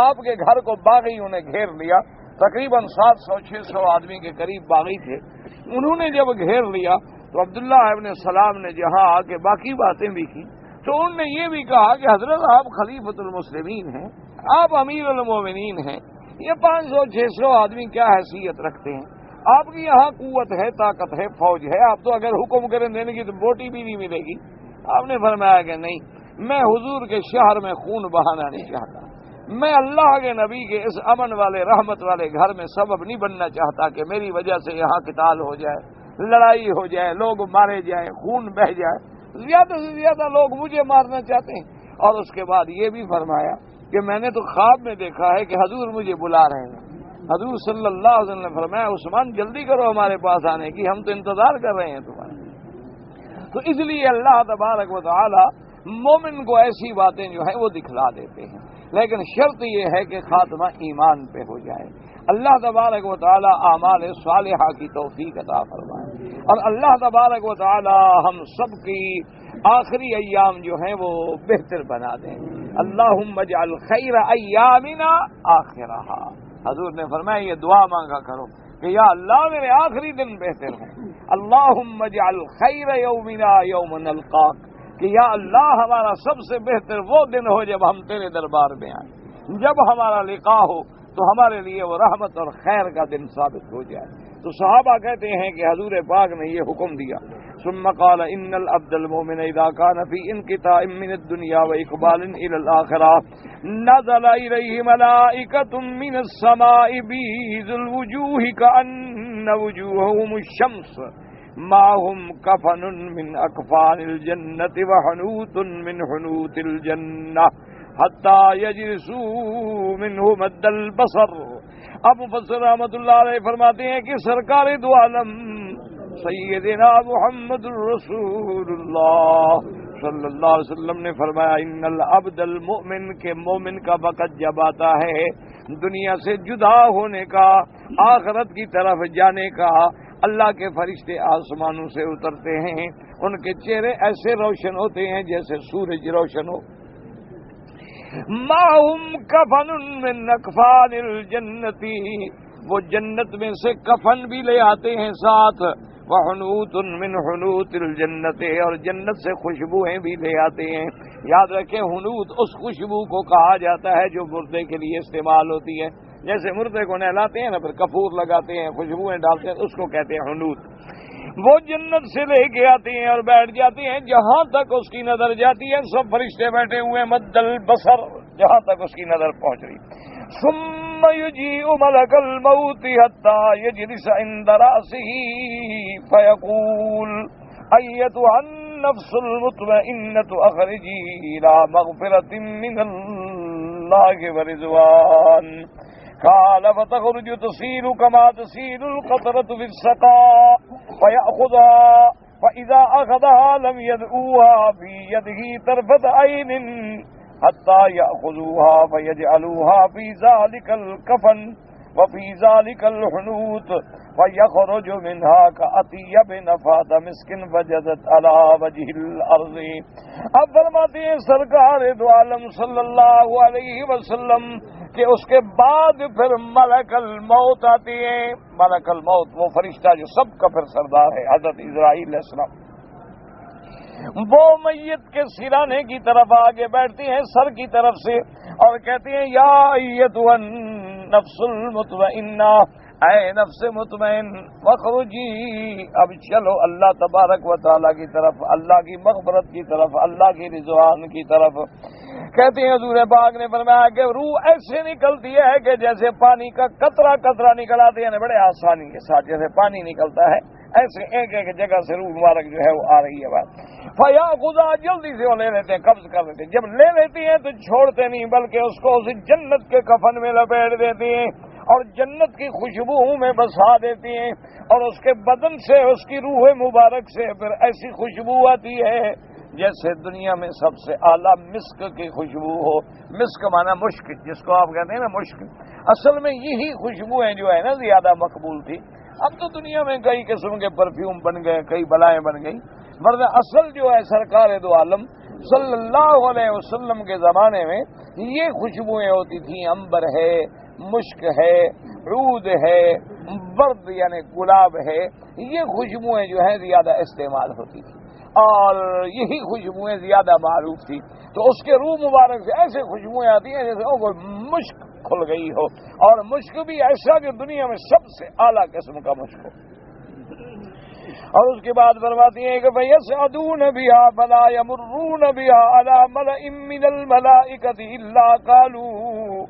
آپ کے گھر کو باغیوں نے گھیر لیا، تقریباً 700-600 آدمی کے قریب باغی تھے، انہوں نے جب گھیر لیا تو عبداللہ ابن سلام نے جہاں آ کے باقی باتیں بھی کی تو انہوں نے یہ بھی کہا کہ حضرت آپ خلیفۃ المسلمین ہیں، آپ امیر المومنین ہیں، یہ 500-600 آدمی کیا حیثیت رکھتے ہیں، آپ کی یہاں قوت ہے، طاقت ہے، فوج ہے، آپ تو اگر حکم کریں دینے کی تو بوٹی بھی نہیں ملے گی۔ آپ نے فرمایا کہ نہیں، میں حضور کے شہر میں خون بہانا نہیں چاہتا، میں اللہ کے نبی کے اس امن والے رحمت والے گھر میں سبب نہیں بننا چاہتا کہ میری وجہ سے یہاں قتال ہو جائے، لڑائی ہو جائے، لوگ مارے جائیں، خون بہہ جائے، زیادہ سے زیادہ لوگ مجھے مارنا چاہتے ہیں۔ اور اس کے بعد یہ بھی فرمایا کہ میں نے تو خواب میں دیکھا ہے کہ حضور مجھے بلا رہے ہیں۔ حضور صلی اللہ علیہ وسلم نے فرمایا عثمان جلدی کرو ہمارے پاس آنے کی، ہم تو انتظار کر رہے ہیں تمہارے۔ تو اس لیے اللہ تبارک و تعالی مومن کو ایسی باتیں جو ہیں وہ دکھلا دیتے ہیں، لیکن شرط یہ ہے کہ خاتمہ ایمان پہ ہو جائے۔ اللہ تبارک و تعالی اعمال صالحہ کی توفیق عطا فرمائے، اور اللہ تبارک و تعالی ہم سب کی آخری ایام جو ہیں وہ بہتر بنا دیں۔ اللہم اجعل خیر ایامنا آخرہا. حضور نے فرمایا یہ دعا مانگا کرو کہ یا اللہ میرے آخری دن بہتر ہیں. اللہم اجعل خیر یومنا یوم نلقاک، کہ یا اللہ ہمارا سب سے بہتر وہ دن ہو جب ہم تیرے دربار میں آئیں، جب ہمارا لقاء ہو تو ہمارے لیے وہ رحمت اور خیر کا دن ثابت ہو جائے. تو صحابہ کہتے ہیں کہ حضور پاک نے یہ حکم دیا. ثم قال ان العبد المؤمن اذا كان في انقطاع من الدنيا واقبال الى الاخره نزل اليه ملائكه من السماء بيض الوجوه كأن وجوههم الشمس معهم كفن من اكفان الجنه وحنوط من حنوط الجنه حتى يجلسوا منه مد البصر. اب مفسر رحمۃ اللہ علیہ فرماتے ہیں کہ سرکار دو عالم سیدنا محمد الرسول اللہ صلی اللہ علیہ وسلم نے فرمایا ان العبد المؤمن، کے مومن کا وقت جب آتا ہے دنیا سے جدا ہونے کا، آخرت کی طرف جانے کا، اللہ کے فرشتے آسمانوں سے اترتے ہیں، ان کے چہرے ایسے روشن ہوتے ہیں جیسے سورج روشن ہو. ماہم کفن من اکفان الجنتی، وہ جنت میں سے کفن بھی لے آتے ہیں ساتھ، وحنوت من حنوت الجنت، اور جنت سے خوشبوئیں بھی لے آتے ہیں. یاد رکھیں حنوت اس خوشبو کو کہا جاتا ہے جو مردے کے لیے استعمال ہوتی ہے. جیسے مردے کو نہلاتے ہیں نا پھر کپور لگاتے ہیں، خوشبوئیں ڈالتے ہیں، اس کو کہتے ہیں حنوت. وہ جنت سے لے کے آتے ہیں اور بیٹھ جاتے ہیں جہاں تک اس کی نظر جاتی ہے. سب فرشتے بیٹھے ہوئے مد البصر، جہاں تک اس کی نظر پہنچ رہی. ثم يجيء ملك الموت حتى يجلس عند رأسه فيقول أيتها النفس المطمئنة أخرجي إلى مغفرة من الله ورضوان. قال فتخرج تسيل كما تسيل القطرة في السقاء فيأخذها، فإذا أخذها لم يدعوها في يده طرفة عين حتى يأخذوها فيجعلوها في ذلك الكفن وفي ذلك الحنوط فيخرج منها كأطيب نفاذ مسك وجدت على وجه الأرض. اب فرماتے ہیں سرکار دو عالم صلی اللہ علیہ وسلم کہ اس کے بعد پھر ملک الموت آتے ہیں. ملک الموت وہ فرشتہ جو سب کا پھر سردار ہے، حضرت اسرائیل علیہ السلام. وہ میت کے سرانے کی طرف آگے بیٹھتے ہیں سر کی طرف سے اور کہتے ہیں یا ایتھا النفس المطمئنہ، اے نفس مطمئن، وخرجی، اب چلو اللہ تبارک و تعالیٰ کی طرف، اللہ کی مغفرت کی طرف، اللہ کی رضوان کی طرف. کہتے ہیں حضور پاک نے فرمایا کہ روح ایسے نکلتی ہے کہ جیسے پانی کا قطرہ قطرہ نکل آتے ہیں، بڑے آسانی کے ساتھ جیسے پانی نکلتا ہے ایسے ایک ایک جگہ سے روح مبارک جو ہے وہ آ رہی ہے. بات فیا خدا جلدی سے وہ لے لیتے ہیں، قبض کر لیتے ہیں. جب لے لیتی ہیں تو چھوڑتے نہیں بلکہ اس کو اس جنت کے کفن میں لپیٹ دیتی ہیں اور جنت کی خوشبو میں بسا دیتی ہیں، اور اس کے بدن سے، اس کی روح مبارک سے پھر ایسی خوشبو آتی ہے جیسے دنیا میں سب سے اعلیٰ مسک کی خوشبو ہو. مسک مانا مشک، جس کو آپ کہتے ہیں نا مشک. اصل میں یہی خوشبوئیں جو ہے نا زیادہ مقبول تھی. اب تو دنیا میں کئی قسم کے پرفیوم بن گئے، کئی بلائیں بن گئی، ورنہ اصل جو ہے سرکار دو عالم صلی اللہ علیہ وسلم کے زمانے میں یہ خوشبوئیں ہوتی تھیں. عنبر ہے، مشک ہے، عود ہے، برد یعنی گلاب ہے، یہ خوشبوئیں جو ہیں زیادہ استعمال ہوتی تھیں اور یہی خوشبوئیں زیادہ معروف تھی. تو اس کے روح مبارک سے ایسے خوشبوئیں آتی ہیں جیسے وہ مشک کھل گئی ہو، اور مشک بھی ایسا جو دنیا میں سب سے اعلیٰ قسم کا مشک ہو. اور اس کے بعد فرماتی ہیں کہ فَيَسْعَدُونَ بِهَا فَلَا يَمُرُّونَ بِهَا عَلَى مَلَئٍ مِّنَ الْمَلَائِكَةِ إِلَّا قَالُوا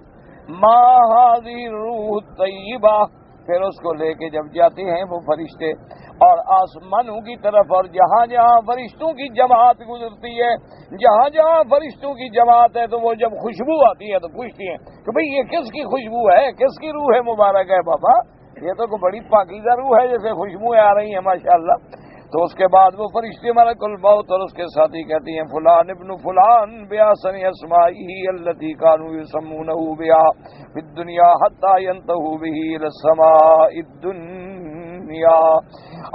مَا هَٰذِهِ الرُّوحُ الطَّيِّبَةُ. پھر اس کو لے کے جب جاتے ہیں وہ فرشتے اور آسمانوں کی طرف، اور جہاں جہاں فرشتوں کی جماعت گزرتی ہے، جہاں جہاں فرشتوں کی جماعت ہے تو وہ جب خوشبو آتی ہے تو پوچھتی ہیں کہ بھئی یہ کس کی خوشبو ہے، کس کی روح ہے مبارک ہے بابا؟ یہ تو کوئی بڑی پاکیزہ روح ہے جیسے خوشبوئیں آ رہی ہیں ماشاءاللہ. تو اس کے بعد وہ فرشتے ملک الموت اور اس کے ساتھی کہتی ہیں فلان ابن فلان بِأَحْسَنِ أَسْمَائِهِ الَّتِي كَانُوا يُسَمُّونَهُ بِهَا فِي الدُّنْيَا حَتَّى يَنْتَهُوا بِهِ إِلَى السَّمَاءِ الدُّنْيَا.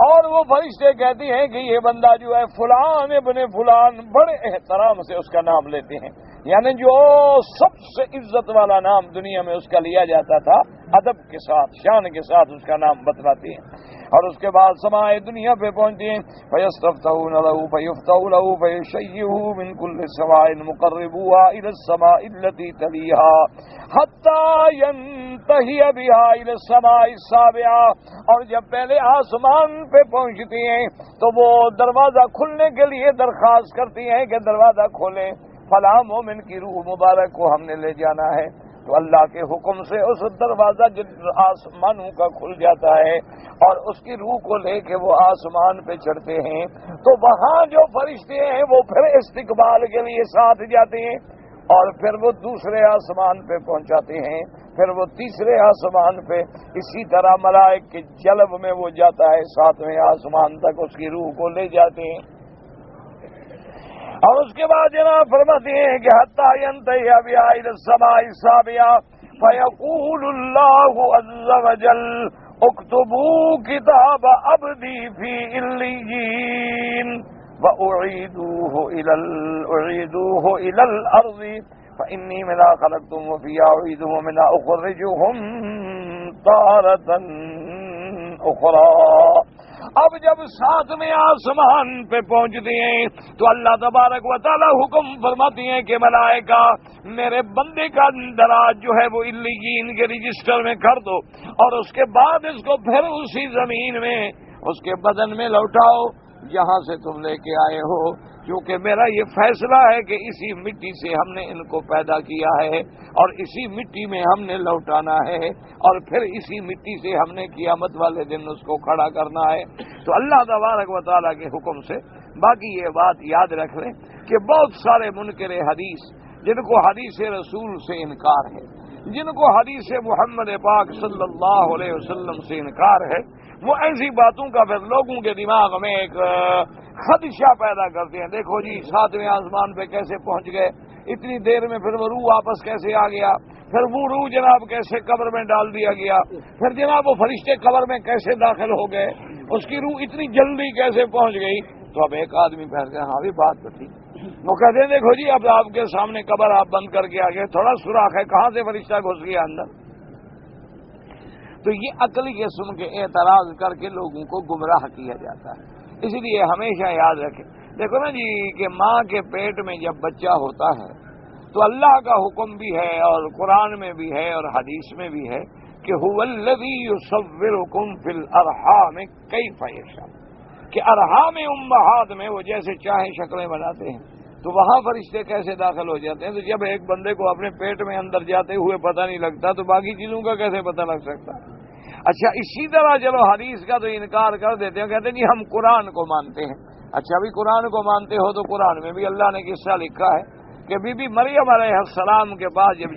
اور وہ فرشتے کہتی ہیں کہ یہ بندہ جو ہے فلان ابن فلان، بڑے احترام سے اس کا نام لیتے ہیں، یعنی جو سب سے عزت والا نام دنیا میں اس کا لیا جاتا تھا، ادب کے ساتھ شان کے ساتھ اس کا نام بتلاتی ہیں، اور اس کے بعد سمائے دنیا پہ پہنچتی ہیں، فَيَسْتَفْتَحُونَ لَهُ فَيُفْتَحُ لَهُ فَيُشَيِّعُهُ مِنْ كُلِّ سَمَاءٍ مُقَرِّبُوهَا إِلَى السَّمَاءِ الَّتِي تَلِيهَا حَتَّى يَنْتَهِيَ بِهَا إِلَى السَّمَاءِ السَّابِعَةِ، اور جب پہلے آسمان پہ پہنچتی ہیں تو وہ دروازہ کھلنے کے لیے درخواست کرتی ہیں کہ دروازہ کھولیں، فلاں مومن کی روح مبارک کو ہم نے لے جانا ہے، تو اللہ کے حکم سے اس دروازہ آسمانوں کا کھل جاتا ہے، اور اس کی روح کو لے کے وہ آسمان پہ چڑھتے ہیں، تو وہاں جو فرشتے ہیں وہ پھر استقبال کے لیے ساتھ جاتے ہیں، اور پھر وہ دوسرے آسمان پہ پہنچاتے ہیں، پھر وہ تیسرے آسمان پہ، اسی طرح ملائک کے جلب میں وہ جاتا ہے 7ویں آسمان تک، اس کی روح کو لے جاتے ہیں، اور اس کے بعد جناب فرماتے ہیں کہ حتی ینتہی بہا الی السماء السابعہ فیقول اللہ عز وجل اکتبوا کتاب عبدی فی علیین وأعیدوہ الی الارض فإنی منہا خلقتم وفیہا اعیدہم ومنہا اخرجہم تارۃ اخری۔ اب جب 7ویں آسمان پہ پہنچتے ہیں تو اللہ تبارک و تعالی حکم فرماتی ہیں کہ ملائکہ میرے بندے کا دراج جو ہے وہ علیین کے رجسٹر میں کر دو، اور اس کے بعد اس کو پھر اسی زمین میں اس کے بدن میں لوٹاؤ جہاں سے تم لے کے آئے ہو، کیونکہ میرا یہ فیصلہ ہے کہ اسی مٹی سے ہم نے ان کو پیدا کیا ہے اور اسی مٹی میں ہم نے لوٹانا ہے، اور پھر اسی مٹی سے ہم نے قیامت والے دن اس کو کھڑا کرنا ہے۔ تو اللہ تبارک و تعالیٰ کے حکم سے، باقی یہ بات یاد رکھ لیں کہ بہت سارے منکر حدیث جن کو حدیث رسول سے انکار ہے، جن کو حدیث محمد پاک صلی اللہ علیہ وسلم سے انکار ہے، وہ ایسی باتوں کا پھر لوگوں کے دماغ میں ایک خدشہ پیدا کرتے ہیں، دیکھو جی 7ویں آسمان پہ کیسے پہنچ گئے، اتنی دیر میں پھر وہ روح واپس کیسے آ گیا، پھر وہ روح جناب کیسے قبر میں ڈال دیا گیا، پھر جناب وہ فرشتے قبر میں کیسے داخل ہو گئے، اس کی روح اتنی جلدی کیسے پہنچ گئی۔ تو اب ایک آدمی پہنچ گیا، ہاں بھی بات تو تھی، وہ کہتے ہیں دیکھو جی اب آپ کے سامنے قبر آپ بند کر کے آ گئے، تھوڑا سوراخ ہے، کہاں سے فرشتہ گھس گیا اندر۔ تو یہ عقلی قسم کے اعتراض کر کے لوگوں کو گمراہ کیا جاتا ہے، اس لیے ہمیشہ یاد رکھیں، دیکھو نا جی کہ ماں کے پیٹ میں جب بچہ ہوتا ہے تو اللہ کا حکم بھی ہے اور قرآن میں بھی ہے اور حدیث میں بھی ہے کہ هو الذی یصورکم فی الارحام کیف یشاء، کہ ارحام امہات میں وہ جیسے چاہیں شکلیں بناتے ہیں، تو وہاں فرشتے کیسے داخل ہو جاتے ہیں۔ تو جب ایک بندے کو اپنے پیٹ میں اندر جاتے ہوئے پتہ نہیں لگتا تو باقی چیزوں کا کیسے پتہ لگ سکتا۔ اچھا اسی طرح چلو حدیث کا تو انکار کر دیتے ہیں، کہتے ہیں جی ہم قرآن کو مانتے ہیں۔ اچھا بھی قرآن کو مانتے ہو تو قرآن میں بھی اللہ نے قصہ لکھا ہے کہ بی بی مریم علیہ السلام کے پاس جب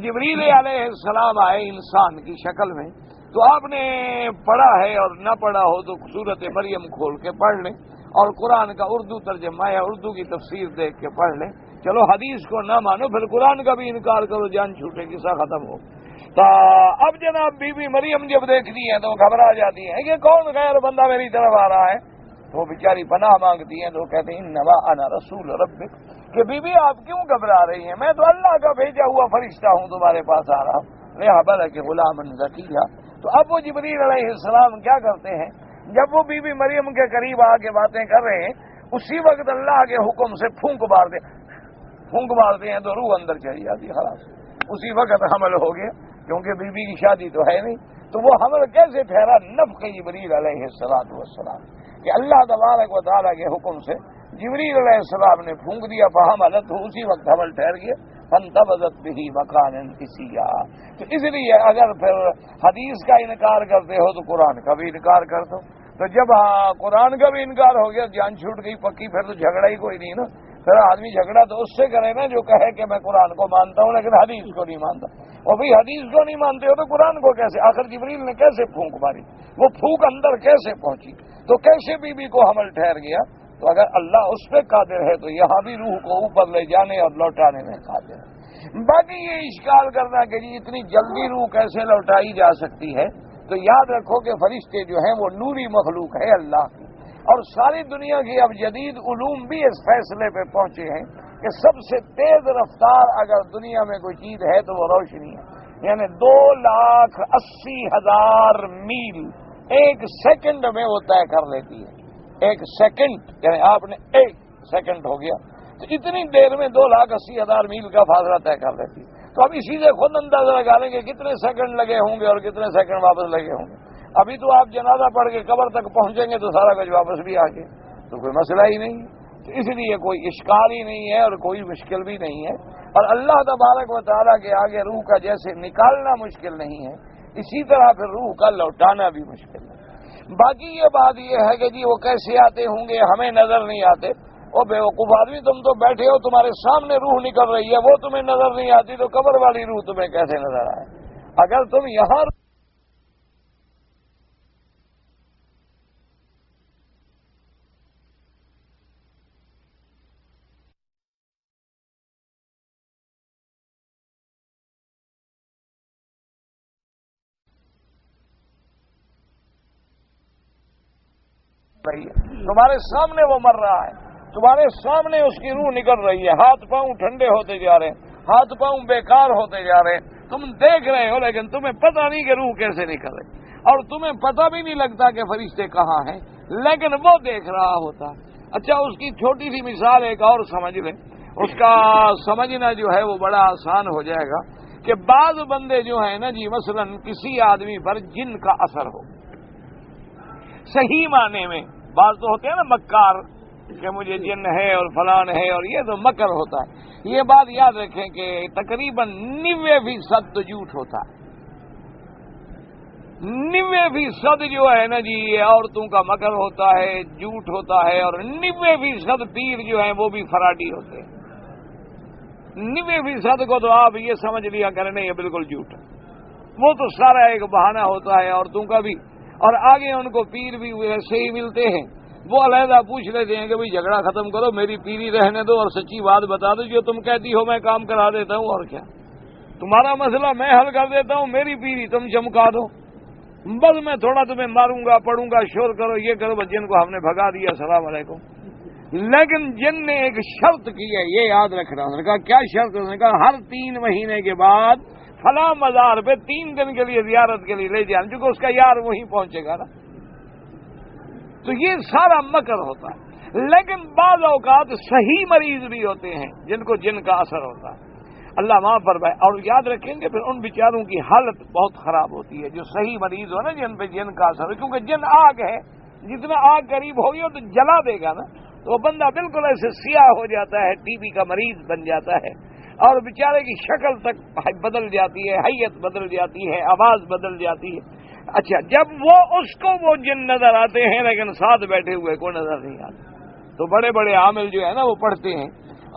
جبریل علیہ السلام آئے انسان کی شکل میں، تو آپ نے پڑھا ہے اور نہ پڑھا ہو تو سورت مریم کھول کے پڑھ لیں اور قرآن کا اردو ترجمہ یا اردو کی تفسیر دیکھ کے پڑھ لیں۔ چلو حدیث کو نہ مانو پھر قرآن کا بھی انکار کرو، جان چھوٹے قصہ ختم ہو۔ تو اب جناب بی بی مریم جب دیکھتی ہے تو گھبرا جاتی ہے کہ کون غیر بندہ میری طرف آ رہا ہے، تو وہ بیچاری پناہ مانگتی ہیں، تو کہتے ہیں انما انا رسول ربک، کہ بی بی آپ کیوں گھبرا رہی ہیں، میں تو اللہ کا بھیجا ہوا فرشتہ ہوں تمہارے پاس آ رہا ہوں، لہٰذا کہ غلام زکیہ۔ تو اب وہ جبریل علیہ السلام کیا کرتے ہیں، جب وہ بی بی مریم کے قریب آ کے باتیں کر رہے ہیں اسی وقت اللہ کے حکم سے پھونک مارتے ہیں تو روح اندر چلی جاتی ہے، خلاص اسی وقت حمل ہو گیا، کیونکہ بی بی کی شادی تو ہے نہیں۔ تو وہ حمل کیسے ٹھہرا؟ نفخ جبریل علیہ السلام کہ اللہ تبارک و تعالیٰ کے حکم سے جبریل علیہ السلام نے پھونک دیا، فحملت ہو، اسی وقت حمل ٹھہر گیا، فانتبذت بہ مکانا قصیا۔ تو اس لیے اگر پھر حدیث کا انکار کرتے ہو تو قرآن کا بھی انکار کر دو۔ تو جب قرآن کا بھی انکار ہو گیا، جان چھوٹ گئی پکی، پھر تو جھگڑا ہی کوئی نہیں نا، پھر آدمی جھگڑا تو اس سے کرے نا جو کہے کہ میں قرآن کو مانتا ہوں لیکن حدیث کو نہیں مانتا۔ اور بھائی حدیث کو نہیں مانتے ہو تو قرآن کو کیسے؟ آخر جبریل نے کیسے پھونک ماری، وہ پھونک اندر کیسے پہنچی، تو کیسے بی بی کو حمل ٹھہر گیا؟ تو اگر اللہ اس پہ قادر ہے تو یہاں بھی روح کو اوپر لے جانے اور لوٹانے میں قادر ہے۔ باقی یہ اشکال کرنا کہ جی اتنی جلدی روح کیسے لوٹائی جا سکتی ہے، تو یاد رکھو کہ فرشتے جو ہیں وہ نوری مخلوق ہے اللہ کی، اور ساری دنیا کی اب جدید علوم بھی اس فیصلے پہ پہنچے ہیں کہ سب سے تیز رفتار اگر دنیا میں کوئی چیز ہے تو وہ روشنی ہے، یعنی 2,80,000 میل ایک سیکنڈ میں وہ طے کر لیتی ہے۔ ایک سیکنڈ یعنی آپ نے ایک سیکنڈ ہو گیا تو اتنی دیر میں 2,80,000 میل کا فاصلہ طے کر لیتی ہے۔ تو اب اسی سے خود اندازہ لگا لیں کہ کتنے سیکنڈ لگے ہوں گے اور کتنے سیکنڈ واپس لگے ہوں گے۔ ابھی تو آپ جنازہ پڑھ کے قبر تک پہنچیں گے تو سارا کچھ واپس بھی آ گیا، تو کوئی مسئلہ ہی نہیں ہے۔ تو اس لیے کوئی اشکال ہی نہیں ہے اور کوئی مشکل بھی نہیں ہے، اور اللہ تبارک و تعالیٰ کے آگے روح کا جیسے نکالنا مشکل نہیں ہے، اسی طرح پھر روح کا لوٹانا بھی مشکل ہے۔ باقی یہ بات یہ ہے کہ جی وہ کیسے آتے ہوں گے ہمیں نظر نہیں آتے۔ او بیوقوف آدمی، تم تو بیٹھے ہو، تمہارے سامنے روح نکل رہی ہے، وہ تمہیں نظر نہیں آتی تو قبر والی روح تمہیں کیسے نظر آئے؟ اگر تم یہاں رہی ہے، تمہارے سامنے وہ مر رہا ہے، تمہارے سامنے اس کی روح نکل رہی ہے، ہاتھ پاؤں ٹھنڈے ہوتے جا رہے ہیں، ہاتھ پاؤں بیکار ہوتے جا رہے ہیں، تم دیکھ رہے ہو لیکن تمہیں پتہ نہیں کہ روح کیسے نکل رہی، اور تمہیں پتہ بھی نہیں لگتا کہ فرشتے کہاں ہیں، لیکن وہ دیکھ رہا ہوتا ہے۔ اچھا، اس کی چھوٹی سی مثال ایک اور سمجھ لیں، اس کا سمجھنا جو ہے وہ بڑا آسان ہو جائے گا کہ بعض بندے جو ہیں نا جی، مثلا کسی آدمی پر جن کا اثر ہو، صحیح معنی میں بعض تو ہوتے ہیں نا مکار کہ مجھے جن ہے اور فلان ہے، اور یہ تو مکر ہوتا ہے۔ یہ بات یاد رکھیں کہ تقریباً 90% تو جھوٹ ہوتا ہے، 90% جو ہے نا جی یہ عورتوں کا مکر ہوتا ہے، جھوٹ ہوتا ہے، اور 90% پیر جو ہیں وہ بھی فراڈی ہوتے ہیں۔ 90% کو تو آپ یہ سمجھ لیا کریں نہیں، یہ بالکل جھوٹ ہے، وہ تو سارا ایک بہانہ ہوتا ہے عورتوں کا بھی، اور آگے ان کو پیر بھی ویسے ہی ملتے ہیں، وہ علیحدہ پوچھ لیتے ہیں کہ بھئی جھگڑا ختم کرو، میری پیری رہنے دو اور سچی بات بتا دو، جو تم کہتی ہو میں کام کرا دیتا ہوں، اور کیا تمہارا مسئلہ میں حل کر دیتا ہوں، میری پیری تم چمکا دو، بس میں تھوڑا تمہیں ماروں گا، پڑوں گا، شور کرو، یہ کرو، بس جن کو ہم نے بھگا دیا، السلام علیکم۔ لیکن جن نے ایک شرط کی ہے، یہ یاد رکھنا، انہوں نے کہا کیا شرط؟ انہوں نے کہا ہر 3 مہینے کے بعد فلاں مزار پہ 3 دن کے لیے زیارت کے لیے لے جانا، کیونکہ اس کا یار وہیں پہنچے گا نا۔ تو یہ سارا مکر ہوتا ہے، لیکن بعض اوقات صحیح مریض بھی ہوتے ہیں جن کو جن کا اثر ہوتا ہے، اللہ معاف فرمائے۔ اور یاد رکھیں گے پھر ان بیچاروں کی حالت بہت خراب ہوتی ہے جو صحیح مریض ہو نا، جن پہ جن کا اثر ہو، کیونکہ جن آگ ہے، جتنا آگ قریب ہوگی تو جلا دے گا نا، تو وہ بندہ بالکل ایسے سیاہ ہو جاتا ہے، ٹی بی کا مریض بن جاتا ہے، اور بیچارے کی شکل تک بدل جاتی ہے، حیت بدل جاتی ہے، آواز بدل جاتی ہے۔ اچھا، جب اس کو وہ جن نظر آتے ہیں لیکن ساتھ بیٹھے ہوئے کو نظر نہیں آتے، تو بڑے بڑے عامل جو ہے نا وہ پڑھتے ہیں،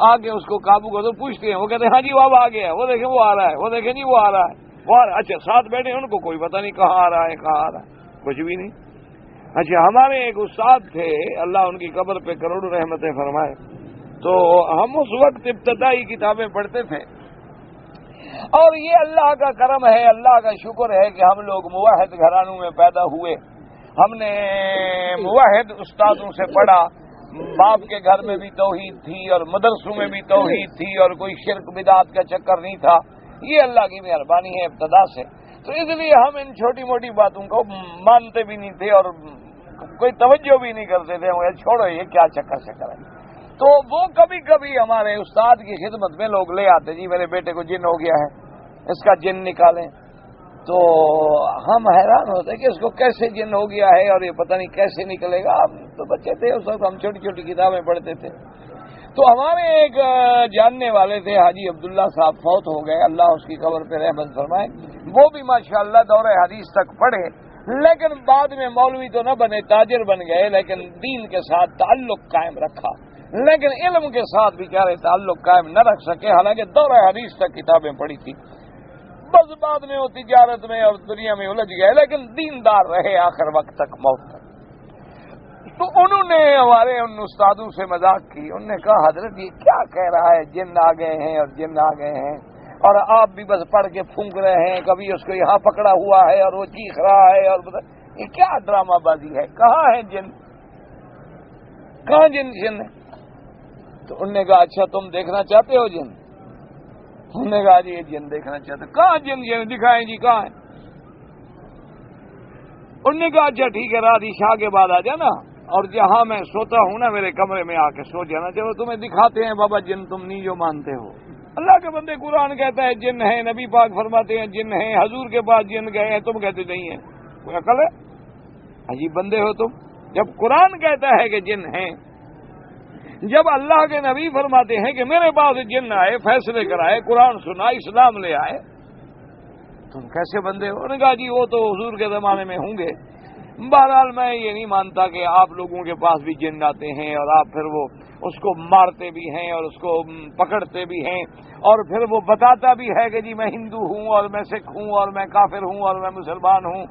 آگے اس کو قابو کو تو پوچھتے ہیں، وہ کہتے ہیں ہاں جی وہ اب آ گیا ہے، وہ دیکھیں وہ آ رہا ہے، وہ دیکھیں جی وہ آ رہا ہے، وہ آ رہا ہے۔ اچھا، ساتھ بیٹھے ان کو کوئی پتہ نہیں کہاں آ رہا ہے، کہاں آ رہا ہے، کچھ بھی نہیں۔ اچھا، ہمارے ایک استاد تھے، اللہ ان کی قبر پہ کروڑوں رحمتیں فرمائے، تو ہم اس وقت ابتدائی کتابیں پڑھتے تھے، اور یہ اللہ کا کرم ہے، اللہ کا شکر ہے کہ ہم لوگ موحد گھرانوں میں پیدا ہوئے، ہم نے موحد استادوں سے پڑھا، باپ کے گھر میں بھی توحید تھی اور مدرسوں میں بھی توحید تھی، اور کوئی شرک بدعت کا چکر نہیں تھا، یہ اللہ کی مہربانی ہے ابتدا سے۔ تو اس لیے ہم ان چھوٹی موٹی باتوں کو مانتے بھی نہیں تھے اور کوئی توجہ بھی نہیں کرتے تھے، چھوڑو یہ کیا چکر ہے۔ تو وہ کبھی کبھی ہمارے استاد کی خدمت میں لوگ لے آتے، جی میرے بیٹے کو جن ہو گیا ہے، اس کا جن نکالیں، تو ہم حیران ہوتے کہ اس کو کیسے جن ہو گیا ہے اور یہ پتہ نہیں کیسے نکلے گا۔ ہم تو بچے تھے اس وقت، ہم چھوٹی چھوٹی کتابیں پڑھتے تھے۔ تو ہمارے ایک جاننے والے تھے، حاجی عبداللہ صاحب، فوت ہو گئے، اللہ اس کی قبر پہ رحمت فرمائے، وہ بھی ماشاءاللہ دور حدیث تک پڑھے، لیکن بعد میں مولوی تو نہ بنے، تاجر بن گئے، لیکن دین کے ساتھ تعلق قائم رکھا، لیکن علم کے ساتھ بیچارے تعلق قائم نہ رکھ سکے، حالانکہ دور حدیث تک کتابیں پڑھی تھی، بس بعد میں وہ تجارت میں اور دنیا میں الجھ گئے، لیکن دیندار رہے آخر وقت تک، موت تک۔ تو انہوں نے ہمارے ان استادوں سے مذاق کی، انہوں نے کہا حضرت یہ کیا کہہ رہا ہے، جن آ گئے ہیں اور جن آ گئے ہیں، اور آپ بھی بس پڑھ کے پھونک رہے ہیں، کبھی اس کو یہاں پکڑا ہوا ہے اور وہ چیخ رہا ہے، اور یہ کیا ڈرامہ بازی ہے، کہاں ہے جن، کہاں جن ہے؟ تو انہوں نے کہا اچھا تم دیکھنا چاہتے ہو جن؟ انہوں نے کہا جی یہ جن دیکھنا چاہتے ہو. کہاں جن دکھائیں جی کہاں ہے؟ انہوں نے کہا اچھا ٹھیک ہے رات عشاء کے بعد آ جانا اور جہاں میں سوتا ہوں نا میرے کمرے میں آ کے سو جانا, چلو تمہیں دکھاتے ہیں بابا جن تم نہیں جو مانتے ہو. اللہ کے بندے قرآن کہتا ہے جن ہے, نبی پاک فرماتے ہیں جن ہے, حضور کے پاس جن گئے ہیں, تم کہتے نہیں ہیں. کوئی عقل ہے؟ عجیب بندے ہو تم. جب قرآن کہتا ہے کہ جن ہیں, جب اللہ کے نبی فرماتے ہیں کہ میرے پاس جن آئے, فیصلے کرائے, قرآن سنا, اسلام لے آئے, تم کیسے بندے ہو؟ انہوں نے کہا جی وہ تو حضور کے زمانے میں ہوں گے. بہرحال میں یہ نہیں مانتا کہ آپ لوگوں کے پاس بھی جن آتے ہیں اور آپ پھر وہ اس کو مارتے بھی ہیں اور اس کو پکڑتے بھی ہیں اور پھر وہ بتاتا بھی ہے کہ جی میں ہندو ہوں اور میں سکھ ہوں اور میں کافر ہوں اور میں مسلمان ہوں.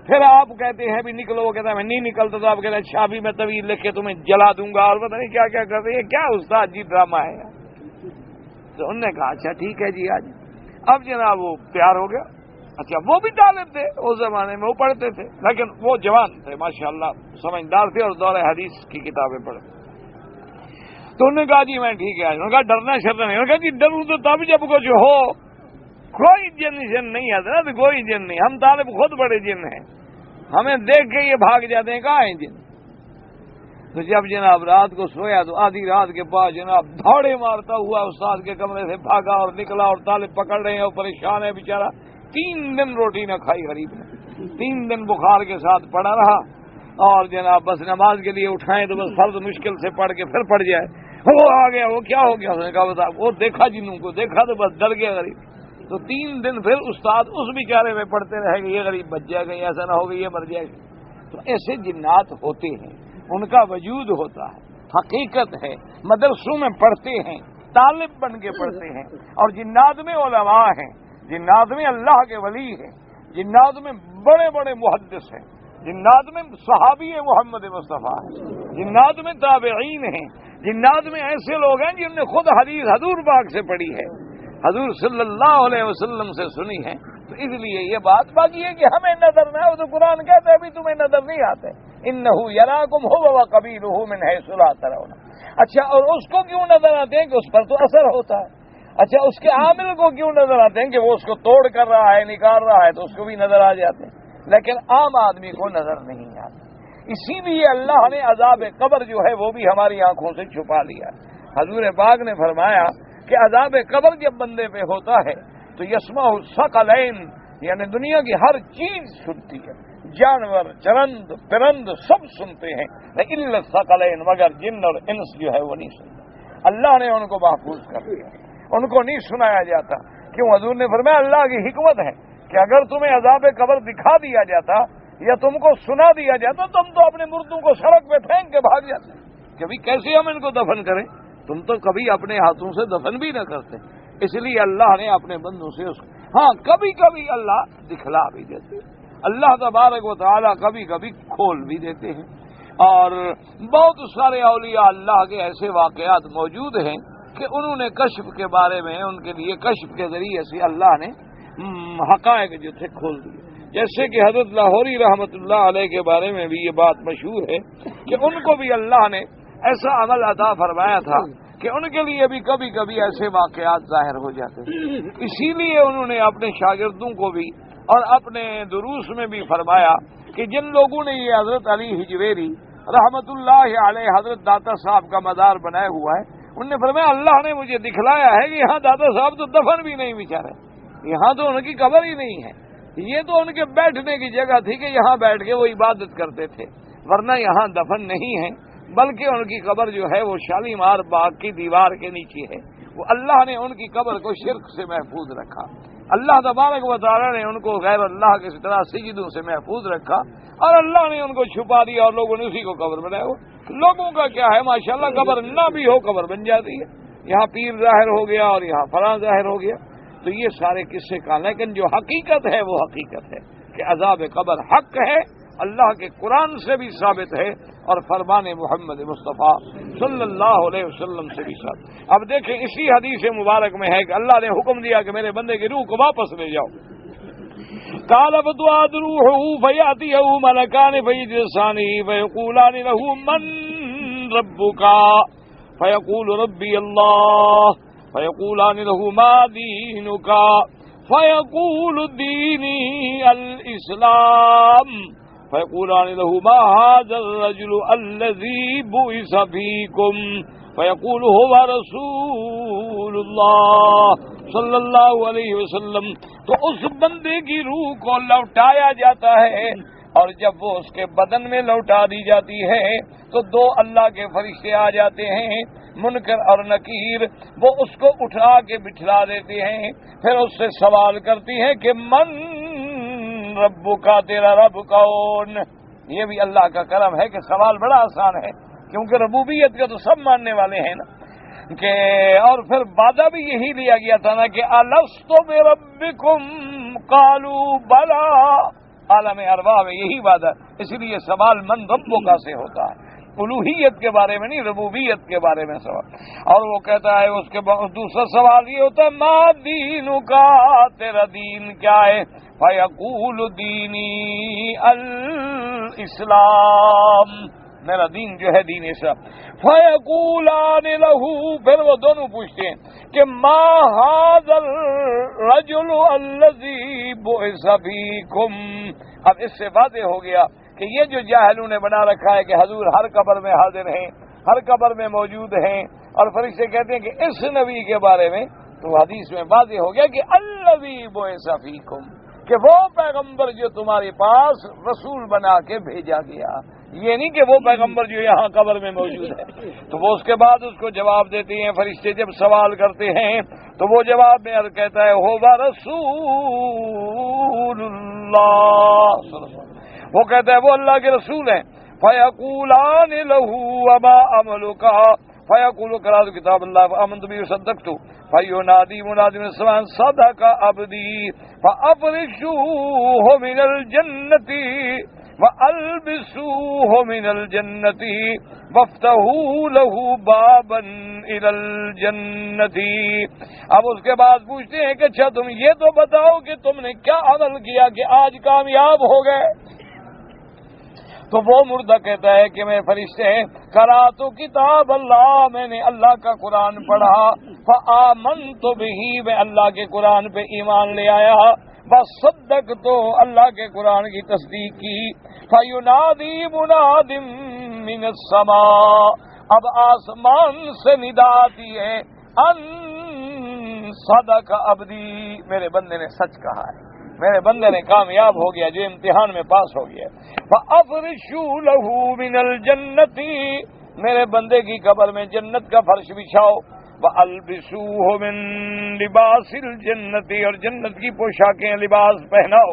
پھر آپ کہتے ہیں بھی نکلو, وہ کہتا ہے میں نہیں نکلتا, تو آپ کہتے ہیں اچھا بھی میں طویل لکھ کے تمہیں جلا دوں گا اور پتہ نہیں کیا کیا کرتے ہیں. کیا استاد جی ڈرامہ ہے. تو انہوں نے کہا اچھا ٹھیک ہے جی آج. اب جناب وہ تیار ہو گیا. اچھا وہ بھی طالب تھے اس زمانے میں, وہ پڑھتے تھے لیکن وہ جوان تھے ماشاءاللہ, سمجھدار تھے اور دور حدیث کی کتابیں پڑھتے. تو انہوں نے کہا جی میں ٹھیک ہے. انہوں نے کہا ڈرنا شرنا نہیں. انہوں نے کہا جی ڈروں تو تب جب کچھ ہو. کوئی جن نہیں آتا نا, تو کوئی جن نہیں. ہم طالب خود بڑے جن ہیں, ہمیں دیکھ کے یہ بھاگ جاتے ہیں کہاں ہیں جن. تو جب جناب رات کو سویا تو آدھی رات کے بعد جناب دھاڑے مارتا ہوا استاد کے کمرے سے بھاگا اور نکلا اور طالب پکڑ رہے ہیں اور پریشان ہے بیچارہ. 3 دن روٹی نہ کھائی غریب نے, 3 دن بخار کے ساتھ پڑا رہا اور جناب بس نماز کے لیے اٹھائیں تو بس فرض مشکل سے پڑھ کے پھر پڑ جائے. وہ آ گیا, وہ کیا ہو گیا؟ اس نے کہا بتا, وہ دیکھا جنوں کو دیکھا تو بس ڈر گیا غریب. تو 3 دن پھر استاد اس بیچارے میں پڑھتے رہے کہ یہ غریب بچ جائے گا, ایسا نہ ہوگا یہ مر جائے گا. تو ایسے جنات ہوتے ہیں, ان کا وجود ہوتا ہے, حقیقت ہے. مدرسوں میں پڑھتے ہیں, طالب بن کے پڑھتے ہیں. اور جنات میں علماء ہیں, جنات میں اللہ کے ولی ہیں, جنات میں بڑے بڑے محدث ہیں, جنات میں صحابی محمد مصطفیٰ ہیں, جنات میں تابعین ہیں, جنات میں ایسے لوگ ہیں جن نے خود حدیث حضور پاک سے پڑھی ہے, حضور صلی اللہ علیہ وسلم سے سنی ہے. تو اس لیے یہ بات باقی ہے کہ ہمیں نظر نہ, وہ تو قرآن کہتا ہے ابھی تمہیں نظر نہیں آتے. انہ یراکم هو وقبیلہ من حیث لا ترون. اچھا اور اس کو کیوں نظر آتے ہیں کہ اس پر تو اثر ہوتا ہے. اچھا اس کے عامل کو کیوں نظر آتے ہیں کہ وہ اس کو توڑ کر رہا ہے, نکال رہا ہے, تو اس کو بھی نظر آ جاتے ہیں, لیکن عام آدمی کو نظر نہیں آتا. اسی لیے اللہ نے عذاب قبر جو ہے وہ بھی ہماری آنکھوں سے چھپا لیا. حضور پاک نے فرمایا کہ عذاب قبر جب بندے پہ ہوتا ہے تو یسمع الثقلین, یعنی دنیا کی ہر چیز سنتی ہے, جانور, چرند, پرند سب سنتے ہیں, الا الثقلین, مگر جن اور انس جو ہے وہ نہیں سنتے. اللہ نے ان کو محفوظ کر دیا, ان کو نہیں سنایا جاتا. کیوں؟ حضور نے فرمایا اللہ کی حکمت ہے کہ اگر تمہیں عذاب قبر دکھا دیا جاتا یا تم کو سنا دیا جاتا تم تو اپنے مردوں کو سڑک پہ پھینک کے بھاگ جاتے. کبھی کیسے ہم ان کو دفن کریں؟ تم تو کبھی اپنے ہاتھوں سے دفن بھی نہ کرتے. اس لیے اللہ نے اپنے بندوں سے اس کو, ہاں کبھی کبھی اللہ دکھلا بھی دیتے, اللہ تبارک و تعالی کبھی کبھی کھول بھی دیتے ہیں. اور بہت سارے اولیاء اللہ کے ایسے واقعات موجود ہیں کہ انہوں نے کشف کے بارے میں, ان کے لیے کشف کے ذریعے سے اللہ نے حقائق جو تھے کھول دیے. جیسے کہ حضرت لاہوری رحمت اللہ علیہ کے بارے میں بھی یہ بات مشہور ہے کہ ان کو بھی اللہ نے ایسا عمل عطا فرمایا تھا کہ ان کے لیے بھی کبھی کبھی ایسے واقعات ظاہر ہو جاتے تھے. اسی لیے انہوں نے اپنے شاگردوں کو بھی اور اپنے دروس میں بھی فرمایا کہ جن لوگوں نے یہ حضرت علی حجویری رحمت اللہ علیہ حضرت داتا صاحب کا مزار بنایا ہوا ہے, انہوں نے فرمایا اللہ نے مجھے دکھلایا ہے کہ یہاں داتا صاحب تو دفن بھی نہیں بیچارے, یہاں تو ان کی قبر ہی نہیں ہے, یہ تو ان کے بیٹھنے کی جگہ تھی کہ یہاں بیٹھ کے وہ عبادت کرتے تھے, ورنہ یہاں دفن نہیں ہے, بلکہ ان کی قبر جو ہے وہ شالیمار باغ کی دیوار کے نیچے ہے. وہ اللہ نے ان کی قبر کو شرک سے محفوظ رکھا, اللہ تبارک و تعالی نے ان کو غیر اللہ کے طرح سجدوں سے محفوظ رکھا, اور اللہ نے ان کو چھپا دیا اور لوگوں نے اسی کو قبر بنایا. لوگوں کا کیا ہے ماشاءاللہ, قبر نہ بھی ہو قبر بن جاتی ہے, یہاں پیر ظاہر ہو گیا اور یہاں فلاں ظاہر ہو گیا. تو یہ سارے قصے کا, لیکن جو حقیقت ہے وہ حقیقت ہے کہ عذاب قبر حق ہے, اللہ کے قرآن سے بھی ثابت ہے اور فرمان محمد مصطفیٰ صلی اللہ علیہ وسلم سے بھی ثابت. اب دیکھیں اسی حدیث مبارک میں ہے کہ اللہ نے حکم دیا کہ میرے بندے کی روح کو واپس لے جاؤ. قال فتعاد روحه فيأتيه ملكان فيجلسانه فيقولان له من ربك فیقول ربی اللہ فیقولان له ما دینک فیقول دینی الاسلام فیقولان له ما هذا الرجل الذی بعث فیکم فیقول هو رسول اللہ صلی اللہ علیہ وسلم. تو اس بندے کی روح کو لوٹایا جاتا ہے، اور جب وہ اس کے بدن میں لوٹا دی جاتی ہے تو دو اللہ کے فرشتے آ جاتے ہیں، منکر اور نکیر. وہ اس کو اٹھا کے بٹھلا دیتے ہیں، پھر اس سے سوال کرتی ہیں کہ من ربک، تیرا رب کون؟ یہ بھی اللہ کا کرم ہے کہ سوال بڑا آسان ہے، کیونکہ ربوبیت کا تو سب ماننے والے ہیں نا. کہ اور پھر وعدہ بھی یہی لیا گیا تھا نا کہ الست بربکم قالوا بلا. عالم ارواح میں یہی وعدہ، اس لیے سوال من ربک سے ہوتا ہے، الوہیت کے بارے میں نہیں، ربوبیت کے بارے میں سوال. اور وہ کہتا ہے اس کے دوسرا سوال یہ ہوتا ہے ما دینک، تیرا دین کیا ہے؟ فیقول دینی الاسلام، میرا دین جو ہے دین اسلام. فیقولان لہ، پھر وہ دونوں پوچھتے ہیں کہ ما ھذا الرجل الذی بعث فیکم. اب اس سے واضح ہو گیا کہ یہ جو جاہلوں نے بنا رکھا ہے کہ حضور ہر قبر میں حاضر ہیں، ہر قبر میں موجود ہیں، اور فرشتے کہتے ہیں کہ اس نبی کے بارے میں، تو حدیث میں واضح ہو گیا کہ الذی بعث فیکم، کہ وہ پیغمبر جو تمہارے پاس رسول بنا کے بھیجا گیا. یہ نہیں کہ وہ پیغمبر جو یہاں قبر میں موجود ہے. تو وہ اس کے بعد اس کو جواب دیتے ہیں. فرشتے جب سوال کرتے ہیں تو وہ جواب میں کہتا ہے ہو رسول اللہ، وہ کہتا ہے وہ اللہ کے رسول ہیں. فیقولان لہ وما عملک، فیقول قرأت کتاب اللہ فآمنت به وصدقت فینادی منادی من السماء صدق عبدی فافرشوه من الجنۃ وَأَلْبِسُوهُ مِنَ الْجَنَّةِ وَافْتَحُوا لَهُ بَابًا إِلَى الْجَنَّةِ. اب اس کے بعد پوچھتے ہیں کہ اچھا تم یہ تو بتاؤ کہ تم نے کیا عمل کیا کہ آج کامیاب ہو گئے. تو وہ مردہ کہتا ہے کہ میں فرشتے قرأت کتاب اللہ، میں نے اللہ کا قرآن پڑھا، فآمنت بہ، میں اللہ کے قرآن پہ ایمان لے آیا، بس صدق تو اللہ کے قرآن کی تصدیق کی. فَيُنَادِي مُنَادٍ مِّنَ السَّمَاءِ، اب آسمان سے ندا آتی ہے ان صدق عبدی، میرے بندے نے سچ کہا ہے، میرے بندے نے کامیاب ہو گیا جو امتحان میں پاس ہو گیا. فَأَفْرِشُوا لَهُ مِنَ الْجَنَّةِ، میرے بندے کی قبر میں جنت کا فرش بچھاؤ. وَأَلْبِسُوهُ مِن لِبَاسِ الْجَنَّةِ، اور جنت کی پوشاکیں لباس پہناؤ.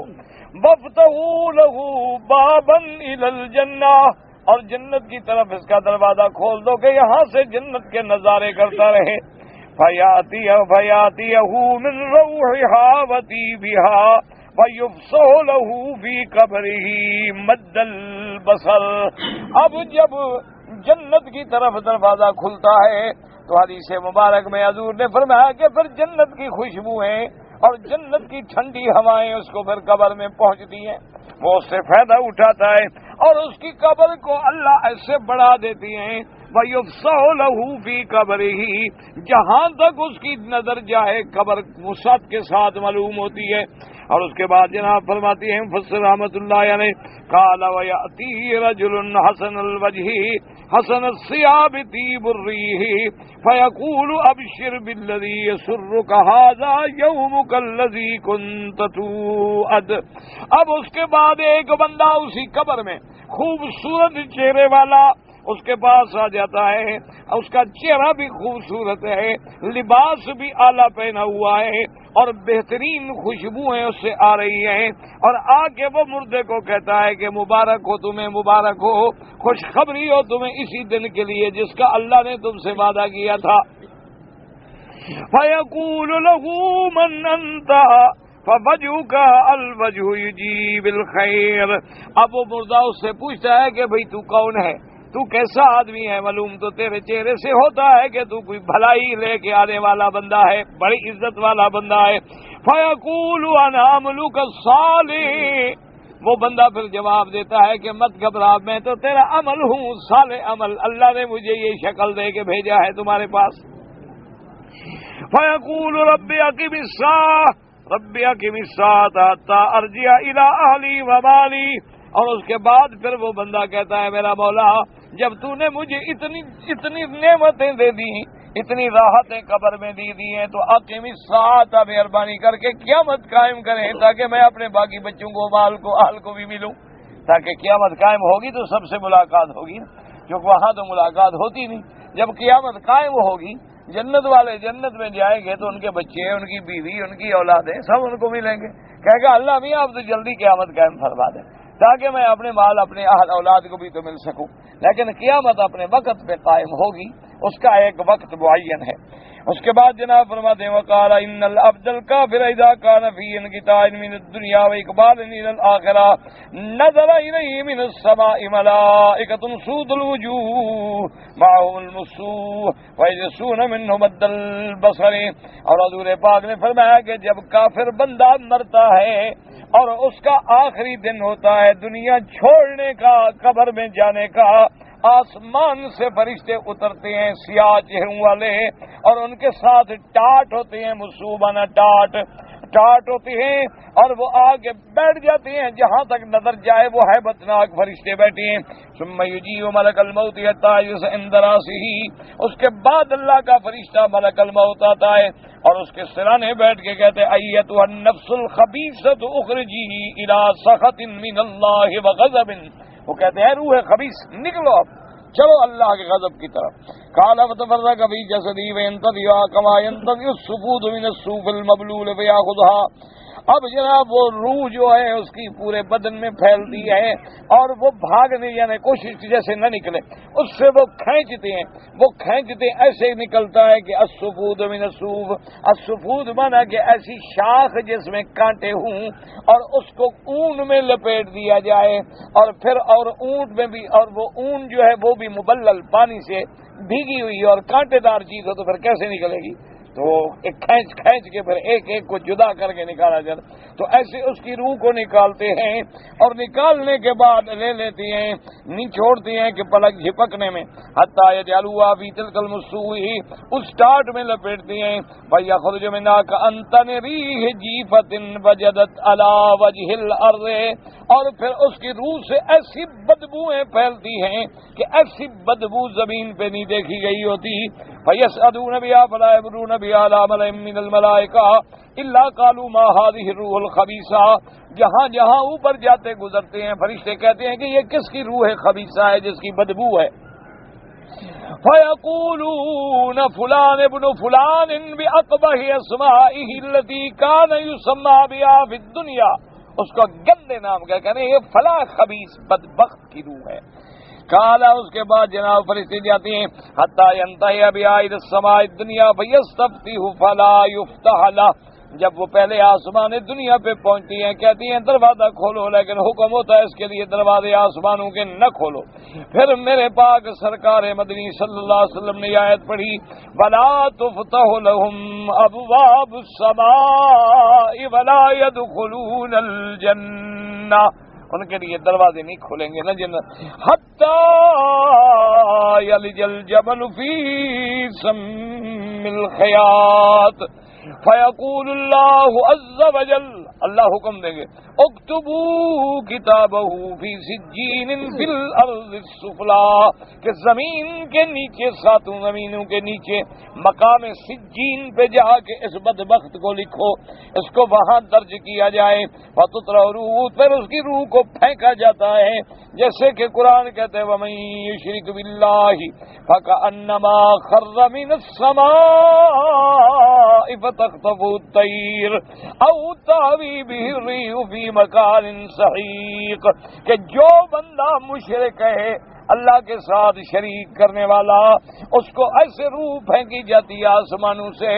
وَافْتَحُوا لَهُ بَابًا إِلَى الْجَنَّةِ، اور جنت کی طرف اس کا دروازہ کھول دو کہ یہاں سے جنت کے نظارے کرتا رہے. فَيَأْتِيَهُ مِن رَوْحِهَا وَطِيبِهَا وَيُفْسَحُ لَهُ فِي قَبْرِهِ مَدَّ الْبَصَرِ. اب جب جنت کی طرف دروازہ کھلتا ہے تو حدیث مبارک میں حضور نے فرمایا کہ پھر جنت کی خوشبوئیں اور جنت کی ٹھنڈی ہوائیں اس کو پھر قبر میں پہنچتی ہیں، وہ اس سے فائدہ اٹھاتا ہے اور اس کی قبر کو اللہ ایسے بڑھا دیتی ہیں. وَيُفْسَحُ لَهُ فِي قَبْرِهِ، جہاں تک اس کی نظر جائے قبر وسعت کے ساتھ معلوم ہوتی ہے. اور اس کے بعد جناب فرماتی ہیں مفسر رحمۃ اللہ علیہ قال وَيَأْتِي رَجُلٌ حَسَنَ الْوَجْهِ حَسَنَ الثِّيَابِ طِيبُ الرِّيحِ فَيَقُولُ أَبْشِرْ بِالَّذِي يَسُرُّكَ هَذَا يَوْمُكَ الَّذِي كُنتَ تُوعَدُ. اب اس کے بعد ایک بندہ اسی قبر میں خوبصورت چہرے والا اس کے پاس آ جاتا ہے، اس کا چہرہ بھی خوبصورت ہے، لباس بھی اعلیٰ پہنا ہوا ہے اور بہترین خوشبوئیں اس سے آ رہی ہیں، اور آ کے وہ مردے کو کہتا ہے کہ مبارک ہو تمہیں، مبارک ہو، خوشخبری ہو تمہیں اسی دن کے لیے جس کا اللہ نے تم سے وعدہ کیا تھا. فَيَقُولُ لَهُ مَنْ أَنْتَ فَوَجْهُكَ الْوَجْهُ يُجِيبُ الْخَيْرَ. اب وہ مردہ اس سے پوچھتا ہے کہ بھئی تو کون ہے، تو کیسا آدمی ہے؟ معلوم تو تیرے چہرے سے ہوتا ہے کہ تو کوئی بھلائی لے کے آنے والا بندہ ہے، بڑی عزت والا بندہ ہے. فَيَقُولُ أَنَا عَمَلُكَ الصَّالِحُ، وہ بندہ پھر جواب دیتا ہے کہ مت گھبرا، میں تو تیرا عمل ہوں، صالح عمل، اللہ نے مجھے یہ شکل دے کے بھیجا ہے تمہارے پاس۔ فَيَقُولُ رَبِّ أَقِمِ السَّاعَةَ رَبِّ أَقِمِ السَّاعَةَ حَتَّىٰ أَرْجِعَ إِلَىٰ أَهْلِي وَمَالِي، اور اس کے بعد پھر وہ بندہ کہتا ہے میرا مولا جب تو نے مجھے اتنی نعمتیں دے دی، اتنی راحتیں قبر میں دی ہیں، تو اقیم الساعۃ، مہربانی کر کے قیامت قائم کریں تاکہ میں اپنے باقی بچوں کو، مال کو، اہل کو بھی ملوں، تاکہ قیامت قائم ہوگی تو سب سے ملاقات ہوگی نا، کیونکہ وہاں تو ملاقات ہوتی نہیں۔ جب قیامت قائم ہوگی، جنت والے جنت میں جائیں گے تو ان کے بچے، ان کی بیوی، ان کی اولادیں سب ان کو ملیں گے، کہے گا اللہ میاں آپ تو جلدی قیامت قائم فرما دیں تاکہ میں اپنے مال، اپنے اہل اولاد کو بھی تو مل سکوں۔ لیکن قیامت اپنے وقت پہ قائم ہوگی، اس کا ایک وقت معین ہے۔ اس کے بعد جناب فرماتے ہیں وقال ان العبد الكافر اذا كان في انقطاع من الدنيا واقبال الى الاخره نزل اليه من السماء ملائكه سود الوجوه معهم المسوح ويجسون منه مد البصر، اور حضور پاک نے فرمایا کہ جب کافر بندہ مرتا ہے اور اس کا آخری دن ہوتا ہے دنیا چھوڑنے کا، قبر میں جانے کا، آسمان سے فرشتے اترتے ہیں سیاہ چہروں والے، اور ان کے ساتھ ٹاٹ ہوتے ہیں، مصوبانہ ٹاٹ ہوتے ہیں، اور وہ آگے بیٹھ جاتے ہیں جہاں تک نظر جائے وہ ہیبتناک فرشتے بیٹھے ہیں۔ ثم یجیء ملک الموت حتی یسع عند راسہ، اس کے بعد اللہ کا فرشتہ ملک الموت آتا ہے اور اس کے سرانے بیٹھ کے کہتے ہیں ایتھا النفس الخبیثۃ اخرجی الی سخط من اللہ وغضب، وہ کہتے ہیں روح خبیث نکلو اب، چلو اللہ کے غضب کی طرف۔ قال فتفرق فی جسدی وینتظر کما ینتظر السفود من الصوف المبلول فیاخذها، اب جناب وہ روح جو ہے اس کی پورے بدن میں پھیلتی ہے اور وہ بھاگنے یعنی کوشش جیسے نہ نکلے، اس سے وہ کھینچتے ایسے نکلتا ہے کہ السفود من الصوف، السفود مانا کہ ایسی شاخ جس میں کانٹے ہوں اور اس کو اون میں لپیٹ دیا جائے، اور پھر اور اونٹ میں بھی، اور وہ اون جو ہے وہ بھی مبلل پانی سے بھیگی ہوئی اور کانٹے دار چیز ہو تو پھر کیسے نکلے گی؟ تو ایک کھینچ کے پھر ایک کو جدا کر کے نکالا جاتا، تو ایسے اس کی روح کو نکالتے ہیں، اور نکالنے کے بعد لے لیتے ہیں، نہیں چھوڑتے ہیں کہ پلک جھپکنے میں، حتی یجعلوها فی تلک المسوح، اس ٹاٹ میں لپیٹتے ہیں، فیخرج منها کأنتن ریح جیفۃ وجدت علی وجہ الارض، اور پھر اس کی روح سے ایسی بدبوئیں پھیلتی ہیں کہ ایسی بدبو زمین پہ نہیں دیکھی گئی ہوتی، فیصعدون بها فلا یمرون بها على ملأ من الملائکہ الا قالوا ما هذه الروح الخبیثہ، جہاں جہاں اوپر جاتے گزرتے ہیں فرشتے کہتے ہیں کہ یہ کس کی روح خبیثہ ہے جس کی بدبو ہے، فیقولون فلان ابن فلان بأقبح اسمائه التي كان يسمى بها في الدنيا، اس کو گندے نام کا کہنے یہ فلاں خبیث بدبخت کی روح ہے۔ کالا اس کے بعد جناب فرشتے جاتے ہیں حتی ینتہی بها الى السماء الدنیا فیستفتح فلا یفتح له، جب وہ پہلے آسمان دنیا پہ پہنچتی ہیں کہتی ہیں دروازہ کھولو، لیکن حکم ہوتا ہے اس کے لیے دروازے آسمانوں کے نہ کھولو۔ پھر میرے پاک سرکار مدنی صلی اللہ علیہ وسلم نے آیت پڑھی ولا تفتح لهم ابواب السماء ولا يدخلون الجنہ، ان کے لیے دروازے نہیں کھولیں گے نہ جنت، حتی یلج الجمل فی سم الخیاط، فیقول اللہ عز وجل، اللہ حکم دیں گے اکتبوا کتابہ فی سجین فی الارض السفلی، کہ زمین کے نیچے، ساتوں زمینوں کے نیچے مقام سجین پہ جا کے اس بدبخت کو لکھو، اس کو وہاں درج کیا جائے، فتطرح روح، پھر اس کی روح کو پھینکا جاتا ہے، جیسے کہ قرآن کہتے ہیں وَمَن یشرک بِاللَّهِ فَكَأَنَّمَا خَرَّ مِنَ السَّمَاءِ فَتَخْطَفُهُ الطَّيْرُ أَوْ تَهْوِي بِهِ الرِّيحُ فِي مَكَانٍ سَحِيقٍ، کہ جو بندہ مشرک ہے اللہ کے ساتھ شریک کرنے والا، اس کو ایسے روح پھینکی جاتی ہے آسمانوں سے،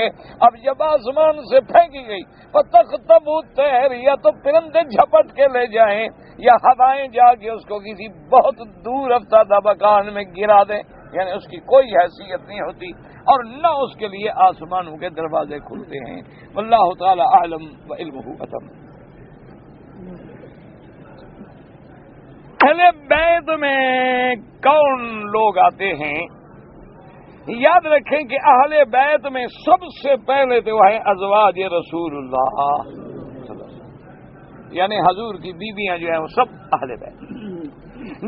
اب جب آسمان سے پھینکی گئی فَتَخْطَفُهُ الطَّيْرُ، یا تو پرندے جھپٹ کے لے جائیں یا ہوائیں جا کے اس کو کسی بہت دور افتادہ مکان میں گرا دیں، یعنی اس کی کوئی حیثیت نہیں ہوتی اور نہ اس کے لیے آسمانوں کے دروازے کھلتے ہیں۔ واللہ تعالی اعلم وعلمہ اتم۔ اہل بیت میں کون لوگ آتے ہیں؟ یاد رکھیں کہ اہل بیت میں سب سے پہلے تو ہے ازواج رسول اللہ، یعنی حضور کی بیویاں جو ہیں وہ سب اہل بیت۔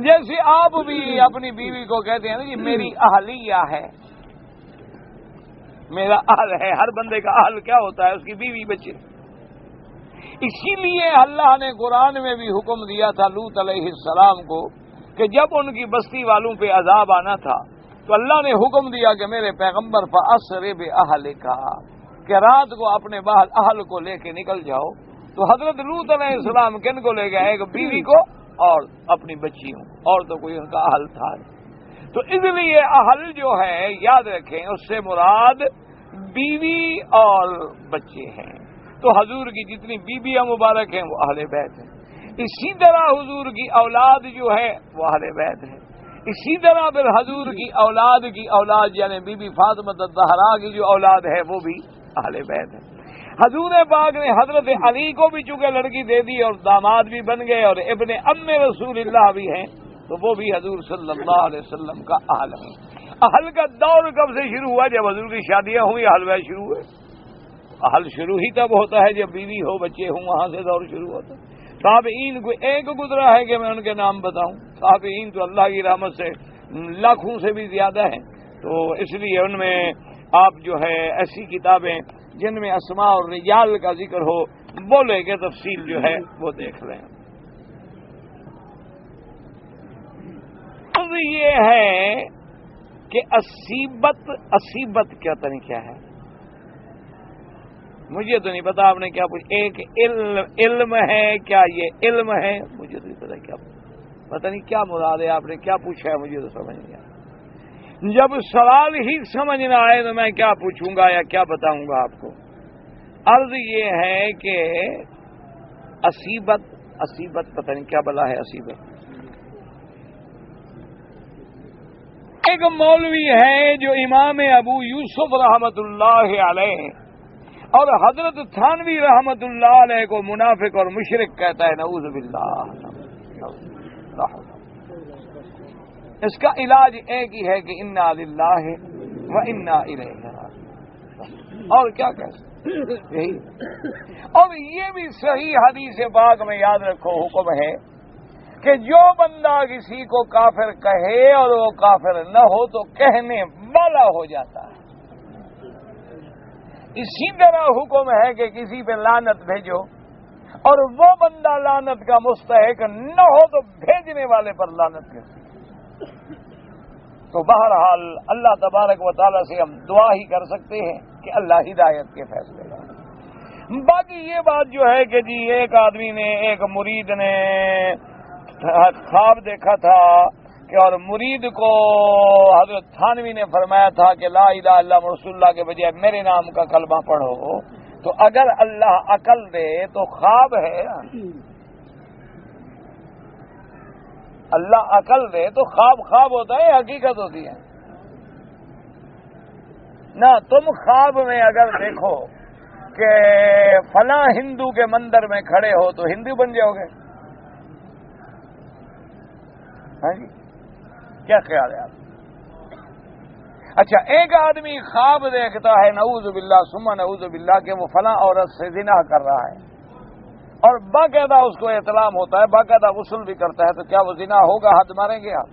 جیسے آپ بھی اپنی بیوی کو کہتے ہیں نا کہ میری اہلیہ ہے، میرا اہل ہے۔ ہر بندے کا اہل کیا ہوتا ہے؟ اس کی بیوی بچے۔ اسی لیے اللہ نے قرآن میں بھی حکم دیا تھا لوط علیہ السلام کو کہ جب ان کی بستی والوں پہ عذاب آنا تھا تو اللہ نے حکم دیا کہ میرے پیغمبر فَأَسْرِ بِأَهْلِكَ کہ رات کو اپنے اہل کو لے کے نکل جاؤ۔ تو حضرت لوط علیہ السلام کن کو لے گئے؟ ایک بیوی کو اور اپنی بچیوں، اور تو کوئی ان کا اہل تھا نہیں۔ تو اس لیے اہل جو ہے یاد رکھیں اس سے مراد بیوی اور بچے ہیں۔ تو حضور کی جتنی بیویاں مبارک ہیں وہ اہل بیت ہیں۔ اسی طرح حضور کی اولاد جو ہے وہ اہل بیت ہے۔ اسی طرح پھر حضور کی اولاد یعنی بی بی فاطمہ الزہرا کی جو اولاد ہے وہ بھی اہل بیت ہے۔ حضور پاک نے حضرت علی کو بھی چونکہ لڑکی دے دی اور داماد بھی بن گئے اور ابن ام رسول اللہ بھی ہیں، تو وہ بھی حضور صلی اللہ علیہ وسلم کا اہل ہے۔ اہل کا دور کب سے شروع ہوا؟ جب حضور کی شادیاں ہوئی اہل بیت شروع ہوئے۔ اہل شروع ہی تب ہوتا ہے جب بیوی ہو بچے ہوں، وہاں سے دور شروع ہوتا ہے۔ تابعین کو ایک گزرا ہے کہ میں ان کے نام بتاؤں؟ تابعین تو اللہ کی رحمت سے لاکھوں سے بھی زیادہ ہیں۔ تو اس لیے ان میں آپ جو ہے ایسی کتابیں جن میں اسماء اور رجال کا ذکر ہو وہ لے کے تفصیل جو ہے وہ دیکھ لیں۔ اب یہ ہے کہ اصیبت کیا تنی کیا ہے؟ مجھے تو نہیں پتا، آپ نے کیا پوچھا؟ ایک علم ہے، کیا یہ علم ہے؟ مجھے تو نہیں پتا کیا، پتہ نہیں کیا مراد ہے، آپ نے کیا پوچھا ہے مجھے تو سمجھ نہیں آیا۔ جب سوال ہی سمجھ نہ آئے تو میں کیا پوچھوں گا یا کیا بتاؤں گا آپ کو؟ عرض یہ ہے کہ اصیبت پتہ نہیں کیا بلا ہے اصیبت۔ ایک مولوی ہے جو امام ابو یوسف رحمت اللہ علیہ اور حضرت تھانوی رحمت اللہ علیہ کو منافق اور مشرک کہتا ہے، نعوذ باللہ۔ اس کا علاج ایک ہی ہے کہ انا للہ و انا الیہ راجعون، اور کیا کہہ سکتے یہی۔ اور یہ بھی صحیح حدیث پاک میں یاد رکھو حکم ہے کہ جو بندہ کسی کو کافر کہے اور وہ کافر نہ ہو تو کہنے والا ہو جاتا ہے۔ اسی طرح حکم ہے کہ کسی پہ لعنت بھیجو اور وہ بندہ لعنت کا مستحق نہ ہو تو بھیجنے والے پر لعنت کرے۔ تو بہرحال اللہ تبارک و تعالیٰ سے ہم دعا ہی کر سکتے ہیں کہ اللہ ہدایت کے فیصلے کرے۔ باقی یہ بات جو ہے کہ جی ایک آدمی نے، ایک مرید نے خواب دیکھا تھا کہ اور مرید کو حضرت تھانوی نے فرمایا تھا کہ لا الہ الا اللہ رسول اللہ کے بجائے میرے نام کا کلمہ پڑھو، تو اگر اللہ عقل دے تو خواب ہے، اللہ عقل دے تو خواب ہوتا ہے، حقیقت ہوتی ہے نہ۔ تم خواب میں اگر دیکھو کہ فلاں ہندو کے مندر میں کھڑے ہو تو ہندو بن جاؤ گے؟ ہاں جی، کیا خیال ہے آپ؟ اچھا، ایک آدمی خواب دیکھتا ہے نعوذ باللہ ثم نعوذ باللہ کہ وہ فلاں عورت سے زنا کر رہا ہے اور باقاعدہ اس کو اطلاع ہوتا ہے، باقاعدہ غسل بھی کرتا ہے، تو کیا وہ زنا ہوگا؟ حد ماریں گے آپ؟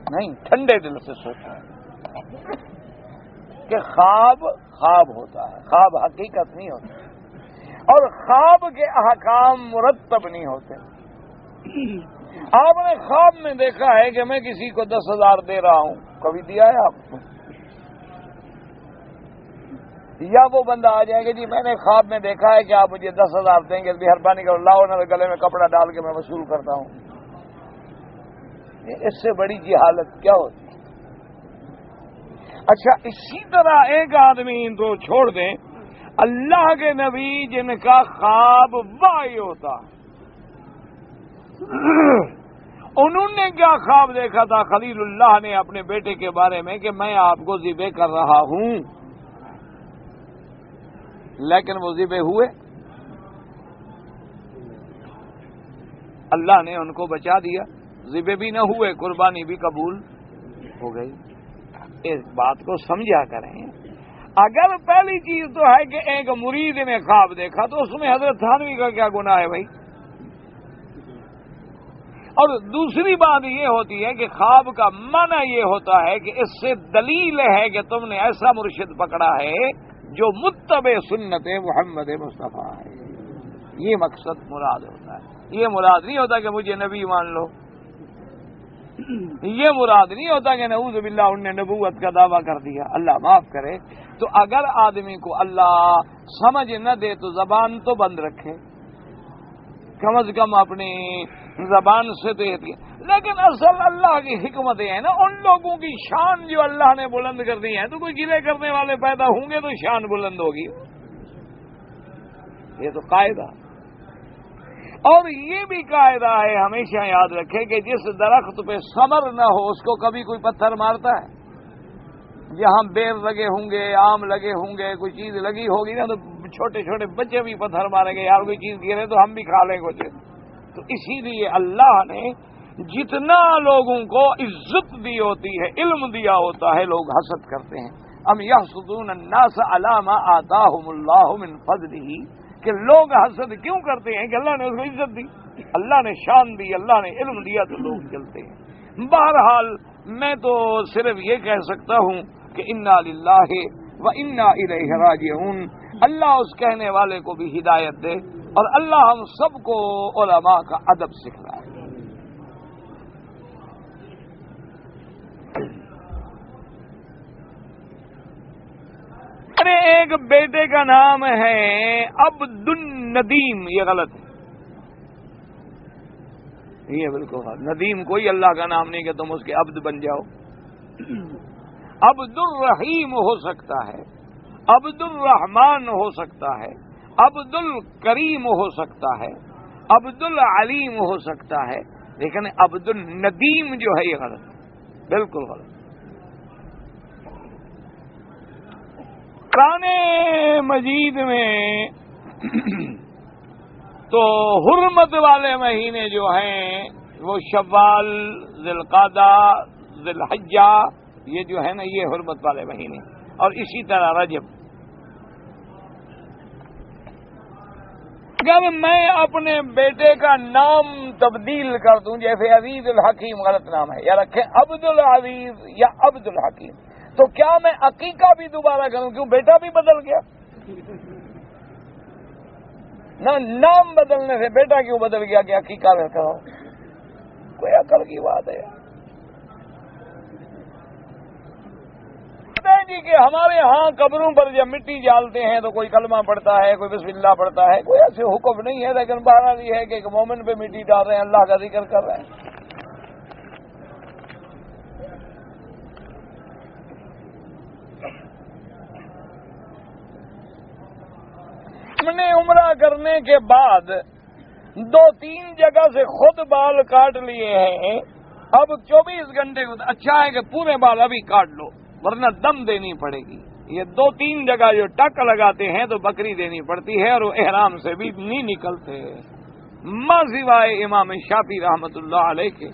نہیں، ٹھنڈے دل سے سوچا ہے کہ خواب ہوتا ہے، خواب حقیقت نہیں ہوتا، اور خواب کے احکام مرتب نہیں ہوتے۔ آپ نے خواب میں دیکھا ہے کہ میں کسی کو 10,000 دے رہا ہوں، کبھی دیا ہے آپ کو؟ یا وہ بندہ آ جائے گا جی میں نے خواب میں دیکھا ہے کہ آپ مجھے 10,000 دیں گے، مہربانی کرو لاؤ نہ گلے میں کپڑا ڈال کے میں وصول کرتا ہوں۔ اس سے بڑی جہالت کیا ہوتی ہے؟ اچھا، اسی طرح ایک آدمی تو چھوڑ دیں، اللہ کے نبی جن کا خواب وحی ہوتا، انہوں نے کیا خواب دیکھا تھا؟ خلیل اللہ نے اپنے بیٹے کے بارے میں کہ میں آپ کو ذبح کر رہا ہوں، لیکن وہ ذبح ہوئے، اللہ نے ان کو بچا دیا، ذبح بھی نہ ہوئے، قربانی بھی قبول ہو گئی۔ اس بات کو سمجھا کریں۔ اگر پہلی چیز تو ہے کہ ایک مرید نے خواب دیکھا تو اس میں حضرت تھانوی کا کیا گناہ ہے بھائی؟ اور دوسری بات یہ ہوتی ہے کہ خواب کا معنی یہ ہوتا ہے کہ اس سے دلیل ہے کہ تم نے ایسا مرشد پکڑا ہے جو متبع سنت محمد مصطفیٰ ہے، یہ مقصد مراد ہوتا ہے۔ یہ مراد نہیں ہوتا کہ مجھے نبی مان لو، یہ مراد نہیں ہوتا کہ نعوذ باللہ انہوں نے نبوت کا دعویٰ کر دیا، اللہ معاف کرے۔ تو اگر آدمی کو اللہ سمجھ نہ دے تو زبان تو بند رکھے، کم از کم اپنی زبان سے تو یہ، لیکن اصل اللہ کی حکمتیں ہیں نا، ان لوگوں کی شان جو اللہ نے بلند کر دی ہے، تو کوئی گلے کرنے والے پیدا ہوں گے تو شان بلند ہوگی، یہ تو قاعدہ۔ اور یہ بھی قاعدہ ہے، ہمیشہ یاد رکھے کہ جس درخت پہ ثمر نہ ہو اس کو کبھی کوئی پتھر مارتا ہے؟ جہاں بیر لگے ہوں گے، آم لگے ہوں گے، کوئی چیز لگی ہوگی نا، تو چھوٹے چھوٹے بچے بھی پتھر ماریں گے، یار کوئی چیز گرے تو ہم بھی کھا لیں کچھ۔ تو اسی لیے اللہ نے جتنا لوگوں کو عزت دی ہوتی ہے، علم دیا ہوتا ہے، لوگ حسد کرتے ہیں۔ ام یحسدون الناس علی ما آتاہم اللہ من فضلہ، کہ لوگ حسد کیوں کرتے ہیں کہ اللہ نے اس کو عزت دی، اللہ نے شان دی، اللہ نے علم دیا تو لوگ جلتے ہیں۔ بہرحال میں تو صرف یہ کہہ سکتا ہوں کہ انا للہ و انا الیہ راجعون، اللہ اس کہنے والے کو بھی ہدایت دے، اور اللہ ہم سب کو علماء کا ادب سکھلائے۔ میرے ایک بیٹے کا نام ہے عبد الندیم، یہ غلط ہے، یہ بالکل غلط۔ ندیم کوئی اللہ کا نام نہیں کہ تم اس کے عبد بن جاؤ۔ عبد الرحیم ہو سکتا ہے، عبد الرحمان ہو سکتا ہے، عبد الکریم ہو سکتا ہے، عبد العلیم ہو سکتا ہے، لیکن عبد الندیم جو ہے یہ غلط ہے، بالکل غلط۔ قرآن مجید میں تو حرمت والے مہینے جو ہیں وہ شوال، ذی القعدہ، ذی الحجہ، یہ جو ہے نا یہ حرمت والے مہینے، اور اسی طرح رجب۔ اگر میں اپنے بیٹے کا نام تبدیل کر دوں، جیسے عزیز الحکیم غلط نام ہے، یا رکھیں عبد العزیز یا عبد الحکیم، تو کیا میں عقیقہ بھی دوبارہ کروں؟ کیوں بیٹا بھی بدل گیا نہ، نام بدلنے سے بیٹا کیوں بدل گیا کہ عقیقہ رہتا ہو؟ کوئی عقل کی بات ہے جی کہ ہمارے ہاں قبروں پر جب مٹی ڈالتے ہیں تو کوئی کلمہ پڑھتا ہے، کوئی بسم اللہ پڑھتا ہے، کوئی ایسے حکم نہیں ہے، لیکن بہرحال یہ ہے کہ ایک مومن پہ مٹی ڈال رہے ہیں، اللہ کا ذکر کر رہے ہیں۔ ہم نے عمرہ کرنے کے بعد 2-3 جگہ سے خود بال کاٹ لیے ہیں، اب 24 گھنٹے اچھا ہے کہ پورے بال ابھی کاٹ لو ورنہ دم دینی پڑے گی۔ یہ 2-3 جگہ جو ٹک لگاتے ہیں تو بکری دینی پڑتی ہے، اور وہ احرام سے بھی نہیں نکلتے، ماں سوائے امام شافعی رحمت اللہ علیہ کے،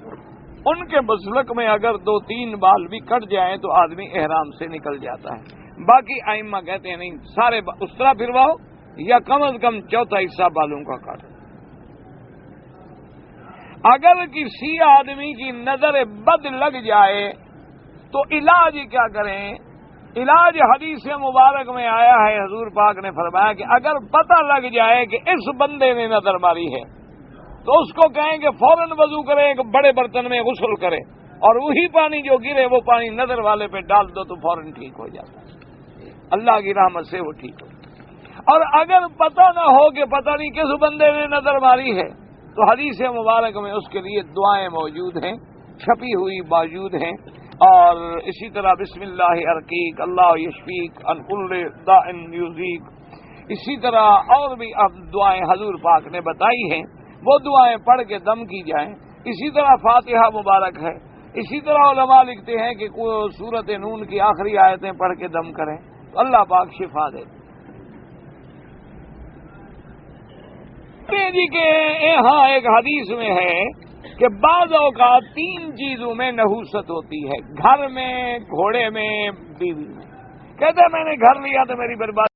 ان کے مسلک میں اگر 2-3 بال بھی کٹ جائیں تو آدمی احرام سے نکل جاتا ہے۔ باقی ائمہ کہتے ہیں نہیں، سارے اس طرح پھرواؤ یا کم از کم چوتھا حصہ بالوں کا کاٹو۔ اگر کسی آدمی کی نظر بد لگ جائے تو علاج کیا کریں؟ علاج حدیث مبارک میں آیا ہے، حضور پاک نے فرمایا کہ اگر پتہ لگ جائے کہ اس بندے نے نظر ماری ہے تو اس کو کہیں کہ فوراً وضو کرے، ایک بڑے برتن میں غسل کرے، اور وہی پانی جو گرے وہ پانی نظر والے پہ ڈال دو تو فوراً ٹھیک ہو جاتا ہے، اللہ کی رحمت سے وہ ٹھیک ہو۔ اور اگر پتہ نہ ہو کہ پتہ نہیں کس بندے نے نظر ماری ہے تو حدیث مبارک میں اس کے لیے دعائیں موجود ہیں، چھپی ہوئی موجود ہیں، اور اسی طرح بسم اللہ ارقیق، اللہ یشفیق ان کل داء یؤذیک، اسی طرح اور بھی دعائیں حضور پاک نے بتائی ہیں، وہ دعائیں پڑھ کے دم کی جائیں۔ اسی طرح فاتحہ مبارک ہے، اسی طرح علماء لکھتے ہیں کہ سورۃ نون کی آخری آیتیں پڑھ کے دم کریں تو اللہ پاک شفا دے۔ کہتے ہیں جی کہ ہاں ایک حدیث میں ہے کہ بعض اوقات 3 چیزوں میں نحوست ہوتی ہے، گھر میں، گھوڑے میں، بیوی میں۔ کہتے ہیں میں نے گھر لیا تو میری بربادی